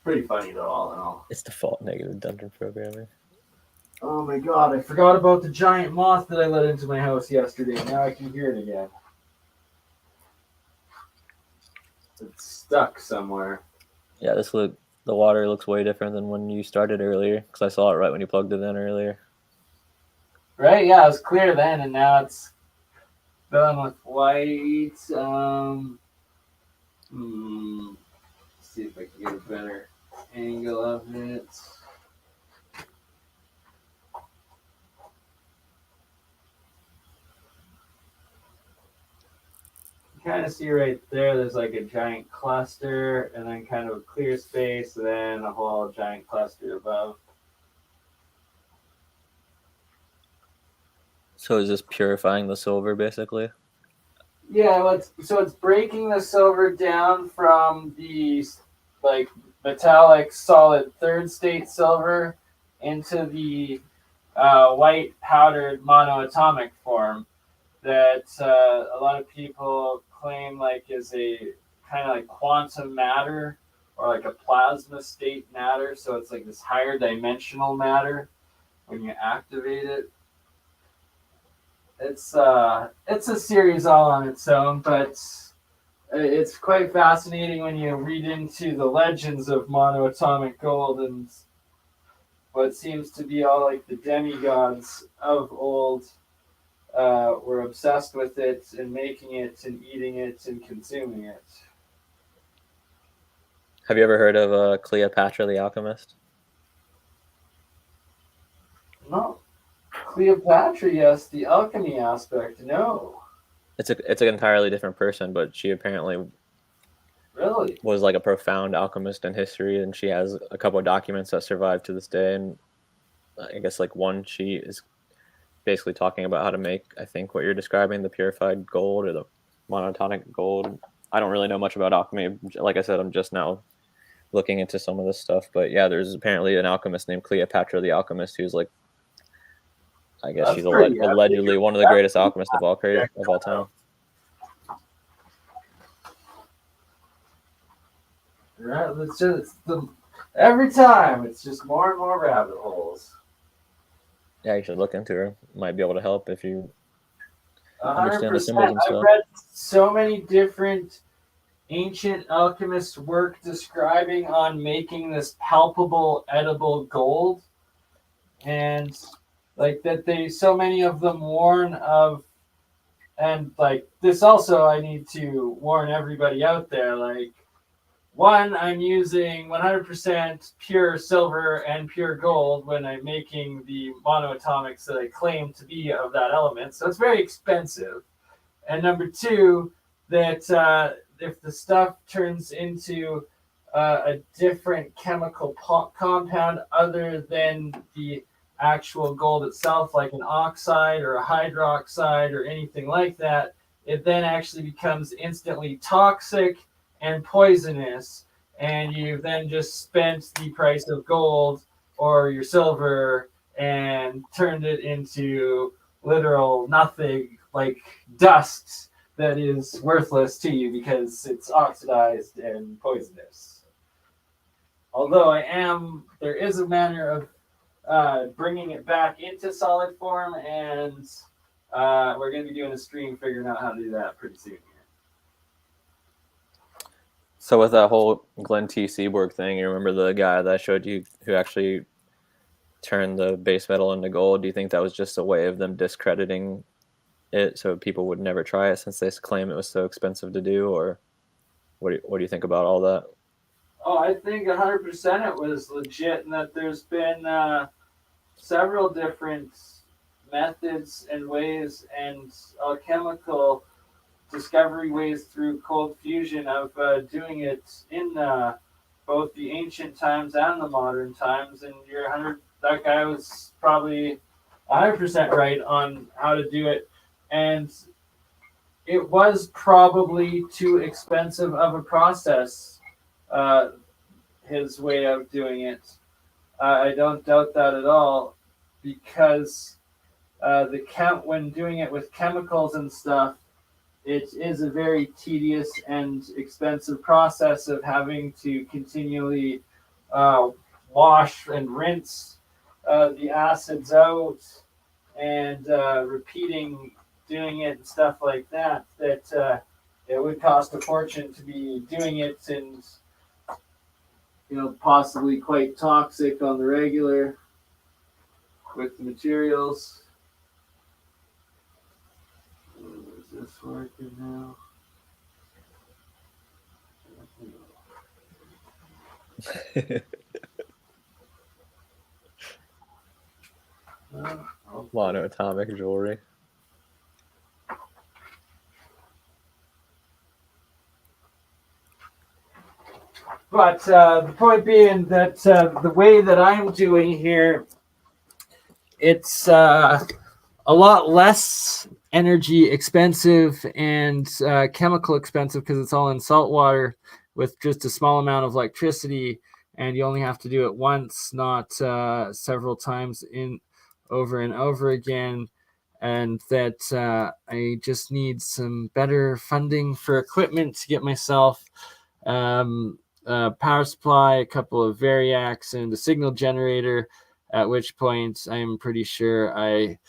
Speaker 1: Pretty funny though, all in all.
Speaker 2: It's default negative dungeon programming.
Speaker 1: Oh my god, I forgot about the giant moth that I let into my house yesterday. Now I can hear it again. It's stuck somewhere.
Speaker 2: Yeah, the water looks way different than when you started earlier, because I saw it right when you plugged it in earlier.
Speaker 1: Right, yeah, it was clear then, and now it's done with white. Let's see if I can get a better angle of it. Kind of see right there, there's like a giant cluster and then kind of a clear space and then a whole giant cluster above.
Speaker 2: So is this purifying the silver, basically?
Speaker 1: Yeah, well, it's breaking the silver down from the like metallic solid third state silver into the white powdered monoatomic form that a lot of people claim like is a kind of like quantum matter or like a plasma state matter. So it's like this higher dimensional matter when you activate it. It's a series all on its own, but it's quite fascinating when you read into the legends of monoatomic gold and what seems to be all like the demigods of old were obsessed with it and making it and eating it and consuming it.
Speaker 2: Have you ever heard of Cleopatra the Alchemist?
Speaker 1: No. Cleopatra, yes. The alchemy aspect, no.
Speaker 2: It's an entirely different person, but she apparently
Speaker 1: Really
Speaker 2: was like a profound alchemist in history, and she has a couple of documents that survive to this day. And I guess like one sheet is basically talking about how to make, I think, what you're describing, the purified gold or the monotonic gold. I don't really know much about alchemy. Like I said, I'm just now looking into some of this stuff. But yeah, there's apparently an alchemist named Cleopatra the Alchemist who's like, I guess she's allegedly one of the greatest alchemists of all time.
Speaker 1: Right, it's just every time it's just more and more rabbit holes.
Speaker 2: Yeah, you should look into her. Might be able to help if you
Speaker 1: 100%.
Speaker 2: understand the symbols and
Speaker 1: I've
Speaker 2: stuff.
Speaker 1: read so many different ancient alchemist work describing on making this palpable, edible gold, and like that so many of them warn of, and like this also I need to warn everybody out there, like, one, I'm using 100% pure silver and pure gold when I'm making the monoatomics that I claim to be of that element. So it's very expensive. And number two, that if the stuff turns into a different chemical compound other than the actual gold itself, like an oxide or a hydroxide or anything like that, it then actually becomes instantly toxic and poisonous, and you've then just spent the price of gold or your silver and turned it into literal nothing, like dust that is worthless to you because it's oxidized and poisonous. although there is a manner of bringing it back into solid form, and we're going to be doing a stream figuring out how to do that pretty soon.
Speaker 2: So with that whole Glenn T. Seaborg thing, you remember the guy that I showed you who actually turned the base metal into gold? Do you think that was just a way of them discrediting it so people would never try it since they claim it was so expensive to do? Or what do you think about all that?
Speaker 1: Oh, I think 100% it was legit, and that there's been several different methods and ways and alchemical discovery ways through cold fusion of doing it in both the ancient times and the modern times. And that guy was probably 100% right on how to do it. And it was probably too expensive of a process, his way of doing it. I don't doubt that at all, because when doing it with chemicals and stuff, it is a very tedious and expensive process of having to continually wash and rinse the acids out, and repeating doing it and stuff like that, it would cost a fortune to be doing it, and possibly quite toxic on the regular with the materials. Is this working now?
Speaker 2: Monoatomic jewelry.
Speaker 1: But the point being that the way that I'm doing here, it's a lot less energy expensive and chemical expensive, because it's all in salt water with just a small amount of electricity, and you only have to do it once, not several times over and over again. And that I just need some better funding for equipment to get myself power supply, a couple of variacs, and a signal generator, at which point I'm pretty sure I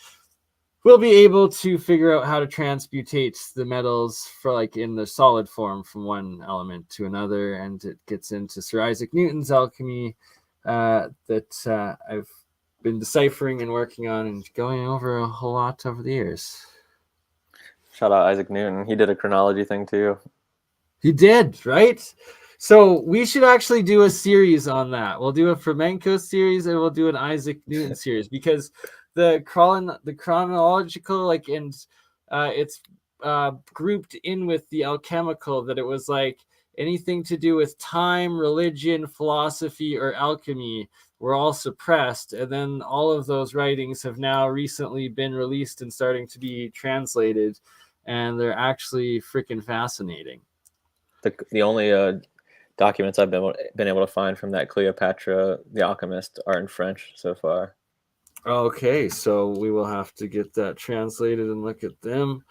Speaker 1: will be able to figure out how to transmutate the metals for in the solid form from one element to another. And it gets into Sir Isaac Newton's alchemy that I've been deciphering and working on and going over a whole lot over the years.
Speaker 2: Shout out Isaac Newton. He did a chronology thing too.
Speaker 1: He did, right? So we should actually do a series on that. We'll do a Flamenco series, and we'll do an Isaac Newton series, because the chronological, it's grouped in with the alchemical, that it was anything to do with time, religion, philosophy, or alchemy were all suppressed. And then all of those writings have now recently been released and starting to be translated, and they're actually freaking fascinating.
Speaker 2: The only documents I've been able to find from that Cleopatra, the Alchemist, are in French so far.
Speaker 1: Okay, so we will have to get that translated and look at them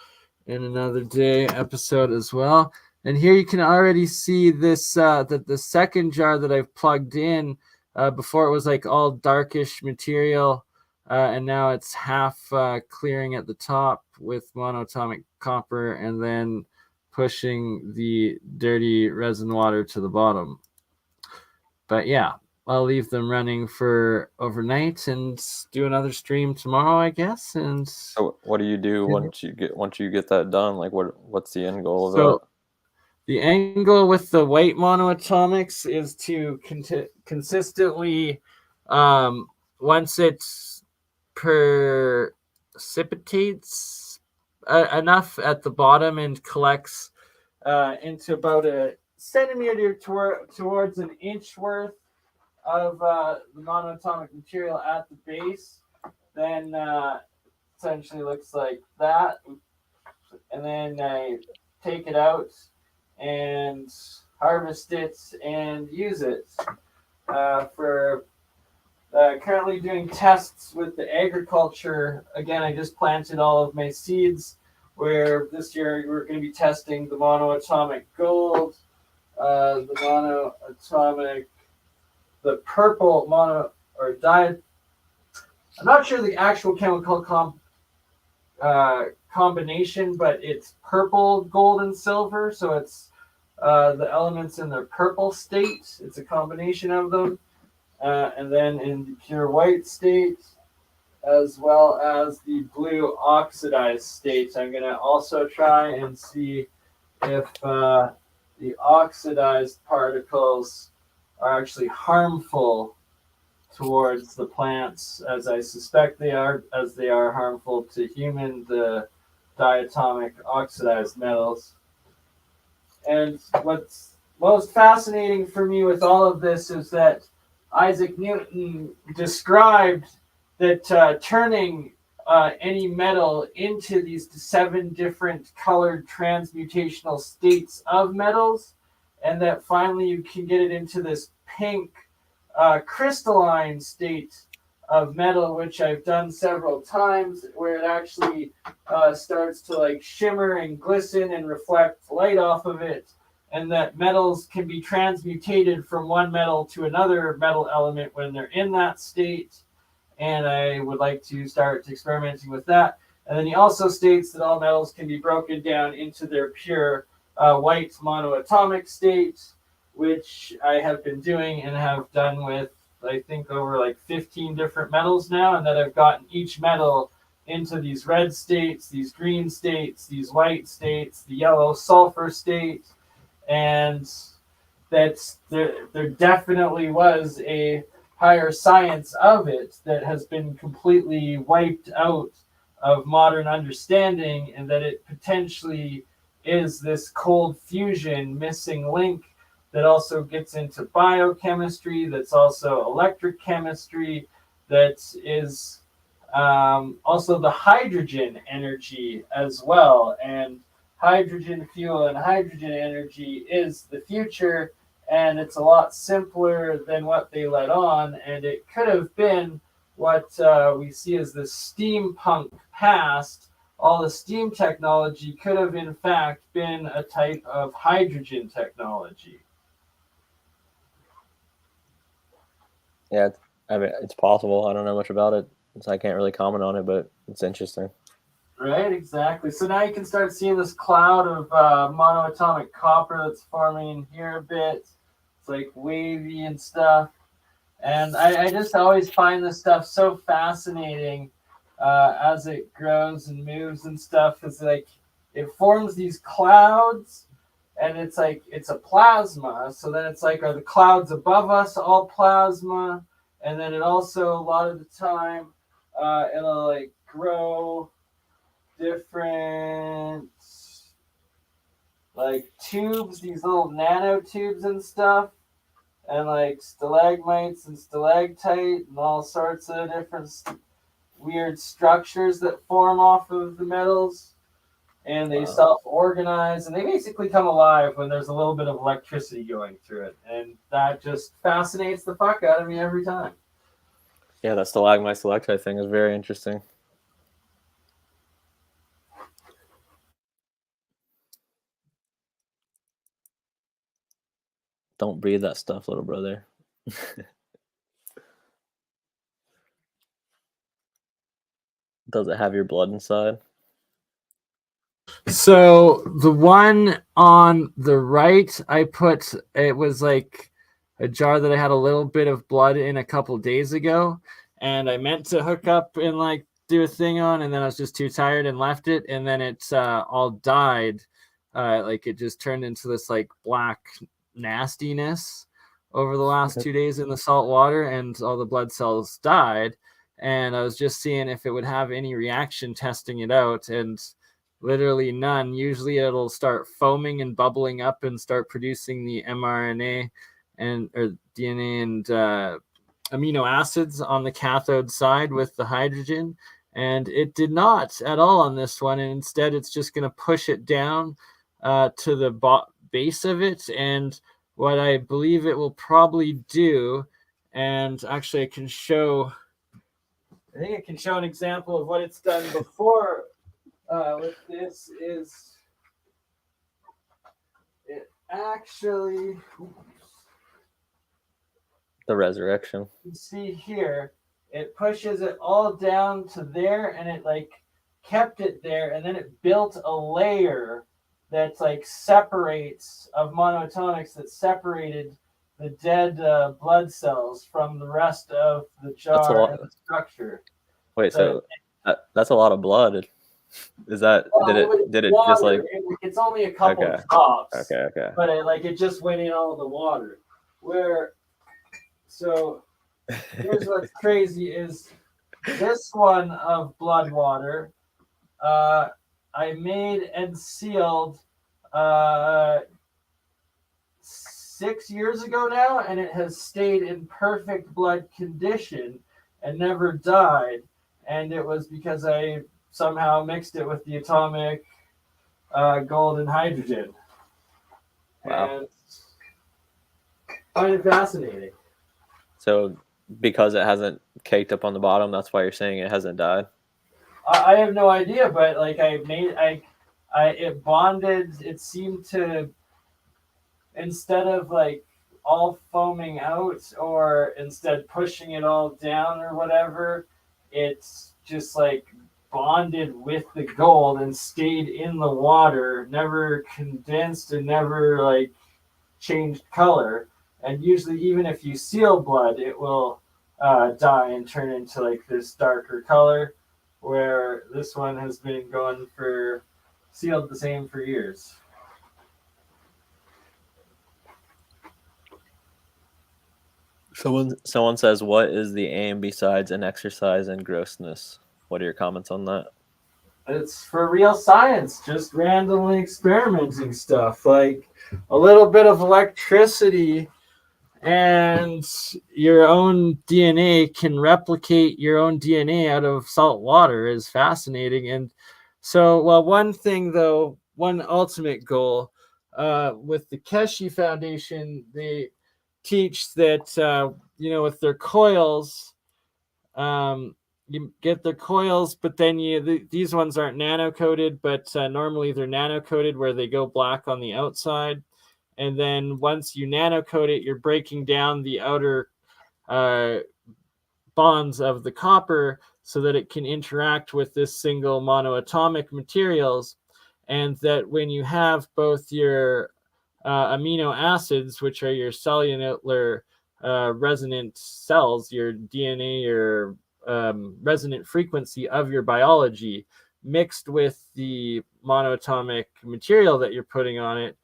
Speaker 1: in another day episode as well. And here you can already see this, that the second jar that I've plugged in, before it was all darkish material, and now it's half clearing at the top with monoatomic copper, and then pushing the dirty resin water to the bottom. But yeah, I'll leave them running for overnight and do another stream tomorrow, I guess. And
Speaker 2: so what do you do once you get that done? What's the end goal of it?
Speaker 1: The end goal with the white monoatomics is to consistently, once it precipitates enough at the bottom and collects into about a centimeter towards an inch worth of the monoatomic material at the base, then essentially looks like that. And then I take it out and harvest it and use it for currently doing tests with the agriculture. Again, I just planted all of my seeds, where this year we're going to be testing the monoatomic gold, the monoatomic the purple mono or di. I'm not sure the actual chemical combination, but it's purple, gold, and silver. So it's the elements in their purple state. It's a combination of them. And then in the pure white state, as well as the blue oxidized state. I'm going to also try and see if the oxidized particles are actually harmful towards the plants, as I suspect they are, as they are harmful to human, the diatomic oxidized metals. And what's most fascinating for me with all of this is that Isaac Newton described that turning any metal into these 7 different colored transmutational states of metals, and that finally you can get it into this pink crystalline state of metal, which I've done several times, where it actually starts to like shimmer and glisten and reflect light off of it, and that metals can be transmutated from one metal to another metal element when they're in that state. And I would like to start experimenting with that. And then he also states that all metals can be broken down into their pure white monoatomic state, which I have been doing and have done with, I think, over like 15 different metals now, and that I've gotten each metal into these red states, these green states, these white states, the yellow sulfur state, and that there definitely was a higher science of it that has been completely wiped out of modern understanding, and that it potentially is this cold fusion missing link that also gets into biochemistry, that's also electric chemistry, that is also the hydrogen energy as well. And hydrogen fuel and hydrogen energy is the future, and it's a lot simpler than what they let on, and it could have been what we see as the steampunk past. All the steam technology could have in fact been a type of hydrogen technology.
Speaker 2: Yeah, I mean, it's possible. I don't know much about it, so I can't really comment on it, but it's interesting.
Speaker 1: Right, exactly. So now you can start seeing this cloud of monoatomic copper that's forming here a bit. It's like wavy and stuff. And I just always find this stuff so fascinating as it grows and moves and stuff. It's like it forms these clouds, and it's like it's a plasma. So then it's like, are the clouds above us all plasma? And then it also, a lot of the time, it'll like grow different like tubes, these little nanotubes and stuff, and like stalagmites and stalactite and all sorts of different weird structures that form off of the metals, and they self-organize, and they basically come alive when there's a little bit of electricity going through it, and that just fascinates the fuck out of me every time.
Speaker 2: Yeah, that stalagmite stalactite thing is very interesting. Don't breathe that stuff, little brother. Does it have your blood inside?
Speaker 1: So the one on the right, I put, it was like a jar that I had a little bit of blood in a couple days ago, and I meant to hook up and like do a thing on, and then I was just too tired and left it, and then it all died. Like it just turned into this like black nastiness over the last 2 days in the salt water, and all the blood cells died. And I was just seeing if it would have any reaction, testing it out, and literally none. Usually it'll start foaming and bubbling up and start producing the mRNA and or DNA and amino acids on the cathode side with the hydrogen. And it did not at all on this one. And instead, it's just going to push it down to the base of it. And what I believe it will probably do, and actually I think I can show an example of what it's done before with this, is it actually
Speaker 2: The resurrection.
Speaker 1: You see here, it pushes it all down to there, and it like kept it there, and then it built a layer that's like separates of monoatomics that separated the dead blood cells from the rest of the jar and the structure.
Speaker 2: Wait, so that's a lot of blood. Is that did it just like?
Speaker 1: It's only a couple of drops.
Speaker 2: Okay.
Speaker 1: But it just went in all the water. So here's what's crazy is this one of blood water. I made and sealed 6 years ago now, and it has stayed in perfect blood condition and never died. And it was because I somehow mixed it with the atomic gold and hydrogen.
Speaker 2: Wow.
Speaker 1: And I find it fascinating.
Speaker 2: So because it hasn't caked up on the bottom, that's why you're saying it hasn't died?
Speaker 1: I have no idea, but like it bonded. It seemed to, instead of like all foaming out or instead pushing it all down or whatever, it's just like bonded with the gold and stayed in the water, never condensed and never like changed color. And usually even if you seal blood, it will die and turn into like this darker color, where this one has been going for sealed the same for years.
Speaker 2: Someone says, what is the aim besides an exercise in grossness? What are your comments on that?
Speaker 1: It's for real science, just randomly experimenting stuff, like a little bit of electricity and your own DNA can replicate your own DNA out of salt water is fascinating. And so, well, one thing though, one ultimate goal with the Keshe Foundation, they teach that, with their coils, you get their coils, but then these ones aren't nano-coated, but normally they're nano-coated where they go black on the outside. And then once you nano-coat it, you're breaking down the outer bonds of the copper so that it can interact with this single monoatomic materials. And that when you have both your amino acids, which are your cellular resonant cells, your DNA, your resonant frequency of your biology, mixed with the monoatomic material that you're putting on it,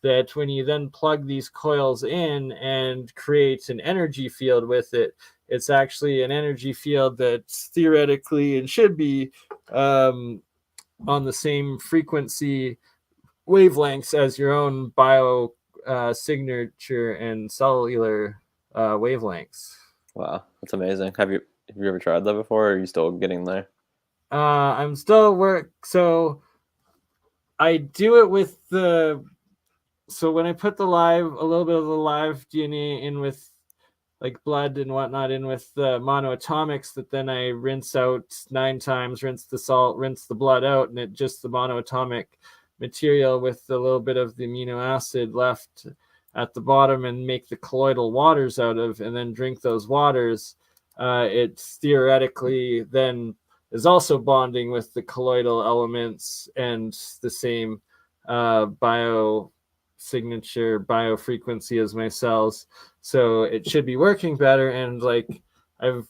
Speaker 1: that when you then plug these coils in and create an energy field with it, it's actually an energy field that's theoretically and should be on the same frequency wavelengths as your own bio signature and cellular wavelengths.
Speaker 2: Wow, that's amazing. Have you ever tried that before, or are you still getting there?
Speaker 1: I'm still so I do it with so when I put a little bit of the live DNA in with like blood and whatnot in with the monoatomics, that then I rinse out 9 times, rinse the salt, rinse the blood out, and it just the monoatomic material with a little bit of the amino acid left at the bottom and make the colloidal waters out of, and then drink those waters. It theoretically then is also bonding with the colloidal elements and the same bio frequency as my cells. So it should be working better. And like I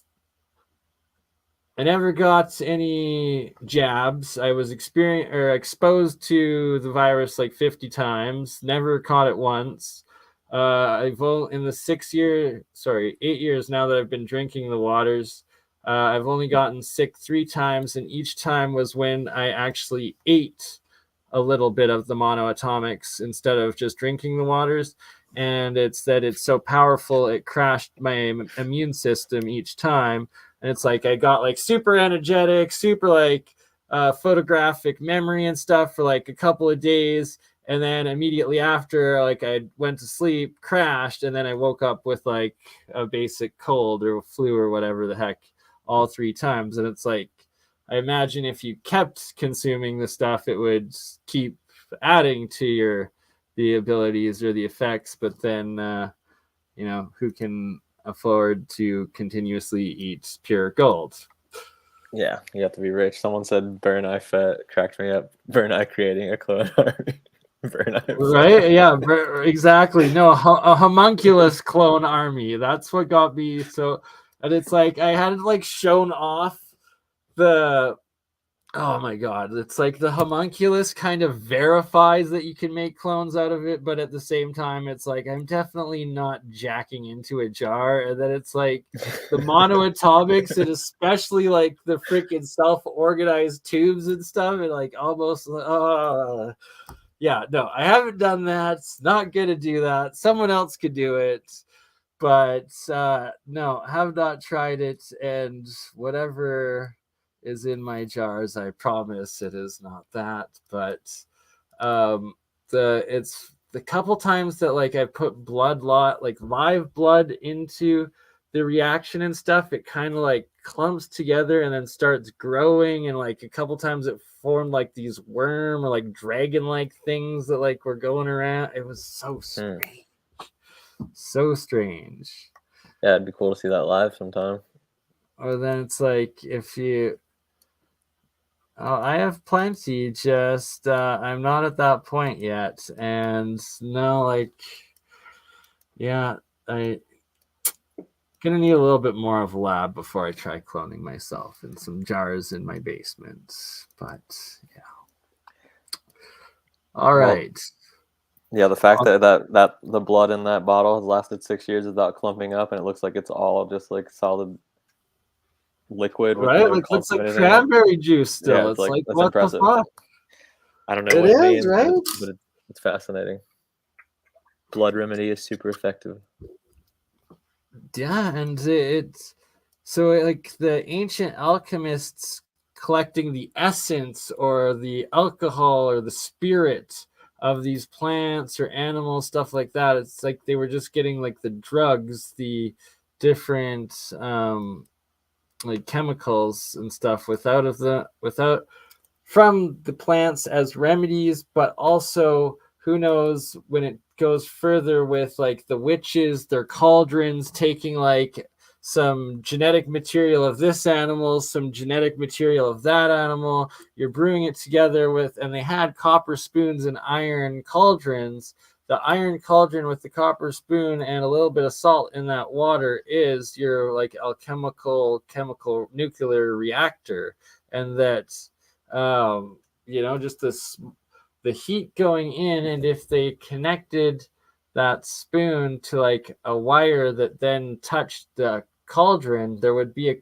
Speaker 1: never got any jabs. I was exposed to the virus like 50 times, never caught it once. In the 8 years now that I've been drinking the waters, I've only gotten sick 3 times, and each time was when I actually ate a little bit of the monoatomics instead of just drinking the waters. And it's that it's so powerful, it crashed my immune system each time. And it's like I got like super energetic, super like photographic memory and stuff for like a couple of days. And then immediately after, like I went to sleep, crashed, and then I woke up with like a basic cold or flu or whatever the heck all 3 times. And it's like, I imagine if you kept consuming the stuff, it would keep adding to the abilities or the effects. But then, who can afford to continuously eat pure gold.
Speaker 2: Yeah, you have to be rich. Someone said BurnEye Fett, cracked me up. BurnEye creating a clone army. BurnEye
Speaker 1: Right?
Speaker 2: Fett.
Speaker 1: Yeah, exactly. No, a homunculus clone army. That's what got me so. And it's like I had like shown off the. Oh my god! It's like the homunculus kind of verifies that you can make clones out of it, but at the same time, it's like I'm definitely not jacking into a jar. And then it's like the monoatomics and especially like the freaking self-organized tubes and stuff, and like almost. Yeah, no, I haven't done that. Not gonna do that. Someone else could do it, but no, have not tried it. And whatever is in my jars, I promise it is not that. But it's the couple times that like I put like live blood into the reaction and stuff, it kind of like clumps together and then starts growing, and like a couple times it formed like these worm or like dragon like things that like were going around. It was so strange. So strange.
Speaker 2: Yeah, it'd be cool to see that live sometime.
Speaker 1: Or then it's like if you I have plenty, just I'm not at that point yet. And no, like yeah, I gonna need a little bit more of a lab before I try cloning myself in some jars in my basement. But yeah. All right.
Speaker 2: Yeah, the fact that the blood in that bottle has lasted 6 years without clumping up, and it looks like it's all just like solid liquid, with
Speaker 1: right?
Speaker 2: no
Speaker 1: Like looks
Speaker 2: clumps of
Speaker 1: like
Speaker 2: anything.
Speaker 1: cranberry juice still.
Speaker 2: Yeah,
Speaker 1: it's like
Speaker 2: that's
Speaker 1: what
Speaker 2: impressive.
Speaker 1: the fuck?
Speaker 2: I don't know
Speaker 1: It
Speaker 2: what it
Speaker 1: is,
Speaker 2: means,
Speaker 1: right?
Speaker 2: but it's fascinating. Blood remedy is super effective.
Speaker 1: Yeah, and it's so like the ancient alchemists collecting the essence or the alcohol or the spirit of these plants or animals, stuff like that. It's like they were just getting like the drugs, the different like chemicals and stuff without from the plants as remedies, but also who knows when it goes further with like the witches, their cauldrons, taking like some genetic material of this animal, some genetic material of that animal, you're brewing it together with, and they had copper spoons and iron cauldrons. The iron cauldron with the copper spoon and a little bit of salt in that water is your like alchemical chemical nuclear reactor. And that just the heat going in, and if they connected that spoon to like a wire that then touched the cauldron, there would be a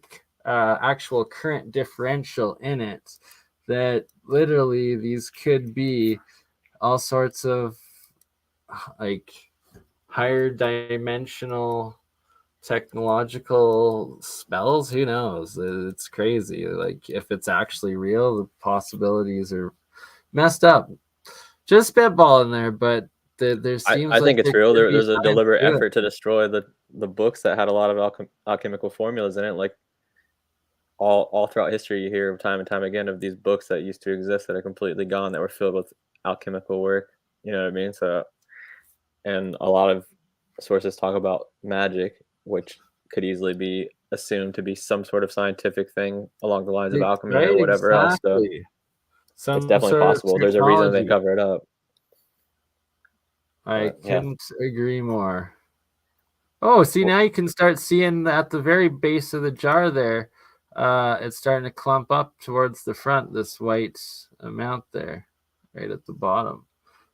Speaker 1: actual current differential in it. That literally these could be all sorts of like higher dimensional technological spells. Who knows? It's crazy. Like if it's actually real, the possibilities are messed up. Just spitballing there, but there seems
Speaker 2: I think it's real. There's a deliberate
Speaker 1: to
Speaker 2: effort to destroy the books that had a lot of alchemical formulas in it. Like all throughout history, you hear time and time again of these books that used to exist that are completely gone, that were filled with alchemical work. You know what I mean? So, and a lot of sources talk about magic, which could easily be assumed to be some sort of scientific thing along the lines of alchemy or whatever else. So it's definitely possible. There's a reason they cover it up.
Speaker 1: I couldn't agree more. Oh, see, now you can start seeing at the very base of the jar there, it's starting to clump up towards the front, this white amount there, right at the bottom.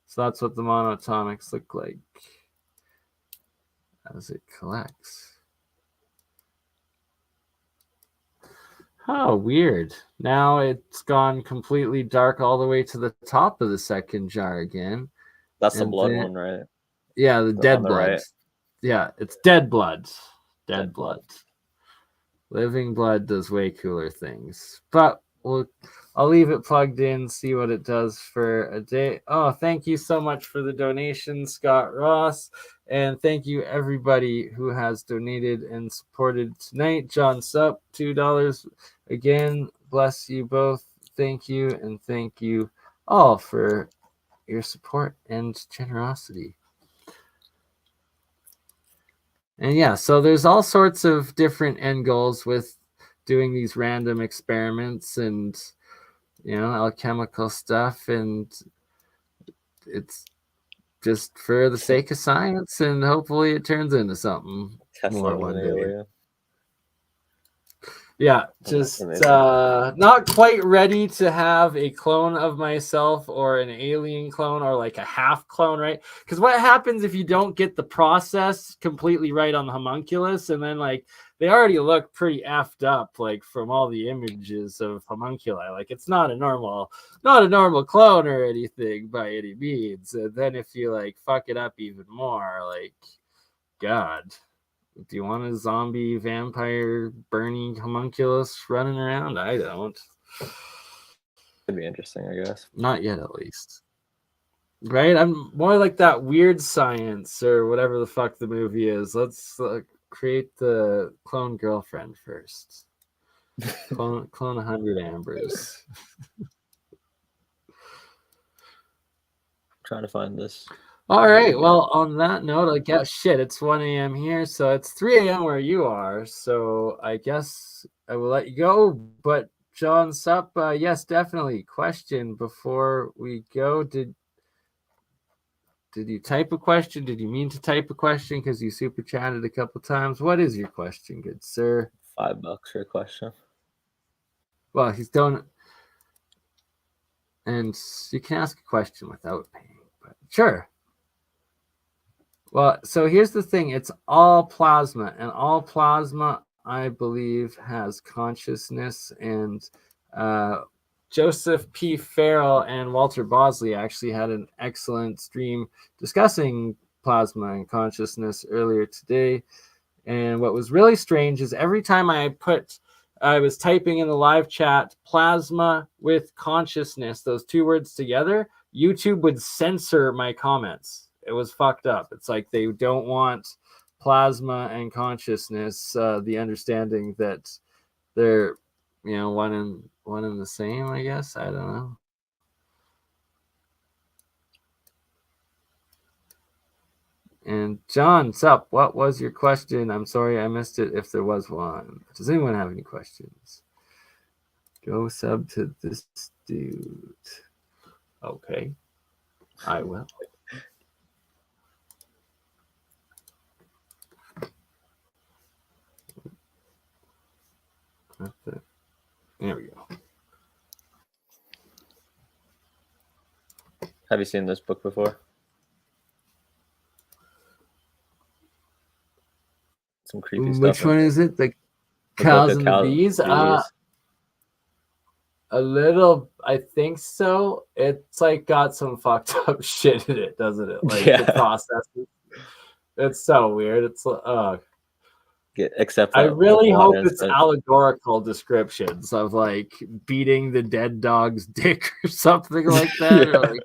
Speaker 1: So that's what the monoatomics look like as it collects. Oh, weird. Now it's gone completely dark all the way to the top of the second jar again.
Speaker 2: That's the blood one, right?
Speaker 1: Yeah, the dead blood.
Speaker 2: Right.
Speaker 1: Yeah, it's dead blood. Dead blood. Living blood does way cooler things. But I'll leave it plugged in, see what it does for a day. Oh, thank you so much for the donation, Scott Ross. And thank you, everybody who has donated and supported tonight. John Sup, $2. Again, bless you both. Thank you, and thank you all for your support and generosity. And yeah, so there's all sorts of different end goals with doing these random experiments and, alchemical stuff. And it's just for the sake of science, and hopefully it turns into something more one day. Yeah, just not quite ready to have a clone of myself or an alien clone or like a half clone, right? Because what happens if you don't get the process completely right on the homunculus, and then like they already look pretty effed up, like from all the images of homunculi. Like it's not a normal clone or anything by any means. And then if you like fuck it up even more, like God. Do you want a zombie vampire burning homunculus running around? I don't.
Speaker 2: Could be interesting, I guess.
Speaker 1: Not yet, at least. Right? I'm more like that Weird Science or whatever the fuck the movie is. Let's create the clone girlfriend first. Clone 100 Ambers.
Speaker 2: Trying to find this.
Speaker 1: All right. Well, on that note, I guess it's 1 a.m. here, so it's 3 a.m. where you are. So I guess I will let you go. But John Sup, yes, definitely. Question before we go: Did you type a question? Did you mean to type a question because you super chatted a couple times? What is your question, good sir?
Speaker 2: $5 for a question.
Speaker 1: Well, he's done, and you can ask a question without paying. But sure. Well, so here's the thing. It's all plasma, and all plasma, I believe, has consciousness. And Joseph P. Farrell and Walter Bosley actually had an excellent stream discussing plasma and consciousness earlier today. And what was really strange is every time I was typing in the live chat, plasma with consciousness, those two words together, YouTube would censor my comments. It was fucked up. It's like they don't want plasma and consciousness, the understanding that they're, one and the same, I guess. I don't know. And John, sup? What was your question? I'm sorry I missed it if there was one. Does anyone have any questions? Go sub to this dude. Okay. I will. There we go.
Speaker 2: Have you seen this book before? Some creepy stuff.
Speaker 1: Which one is it? The Cows and the Bees? A little, I think so. It's like got some fucked up shit in it, doesn't it? Like the processes. It's so weird. It's
Speaker 2: except
Speaker 1: I really hope it's allegorical descriptions of like beating the dead dog's dick or something like that.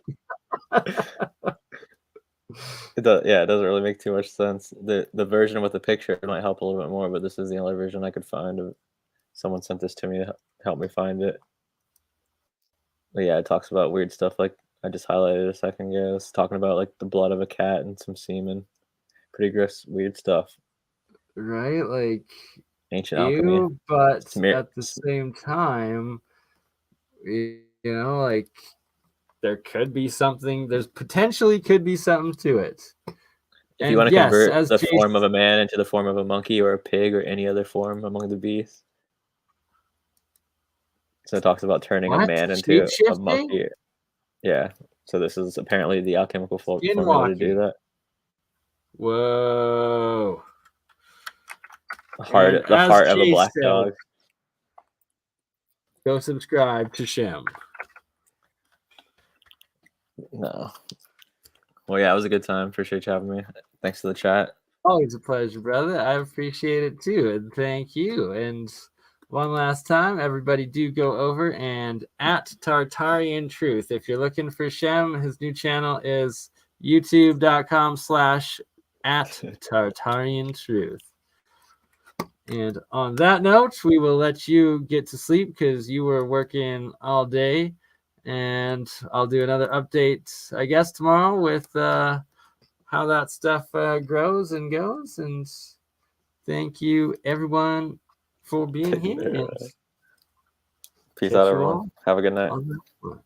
Speaker 2: It doesn't really make too much sense. The version with the picture might help a little bit more, but this is the only version I could find. Someone sent this to me to help me find it. But yeah, it talks about weird stuff like I just highlighted a second ago. It's talking about like the blood of a cat and some semen. Pretty gross, weird stuff.
Speaker 1: Right? Like
Speaker 2: ancient alchemy.
Speaker 1: But at the same time, like there could be something, there's potentially could be something to it.
Speaker 2: If you want to convert the form of a man into the form of a monkey or a pig or any other form among the beasts. So it talks about turning a man into a monkey. Yeah. So this is apparently the alchemical formula to do that.
Speaker 1: Whoa.
Speaker 2: The heart of a black dog.
Speaker 1: Go subscribe to Shem.
Speaker 2: No. Well, yeah, it was a good time. Appreciate you having me. Thanks for the chat.
Speaker 1: Always a pleasure, brother. I appreciate it too. And thank you. And one last time, everybody do go over and at Tartarian Truth. If you're looking for Shem, his new channel is youtube.com/@Tartarian Truth. And on that note, we will let you get to sleep because you were working all day. And I'll do another update, I guess, tomorrow with how that stuff grows and goes. And Thank you, everyone, for being here.
Speaker 2: Yeah.
Speaker 1: And
Speaker 2: Peace
Speaker 1: catch
Speaker 2: out,
Speaker 1: you
Speaker 2: everyone.
Speaker 1: all
Speaker 2: Have a good night.
Speaker 1: on the next one.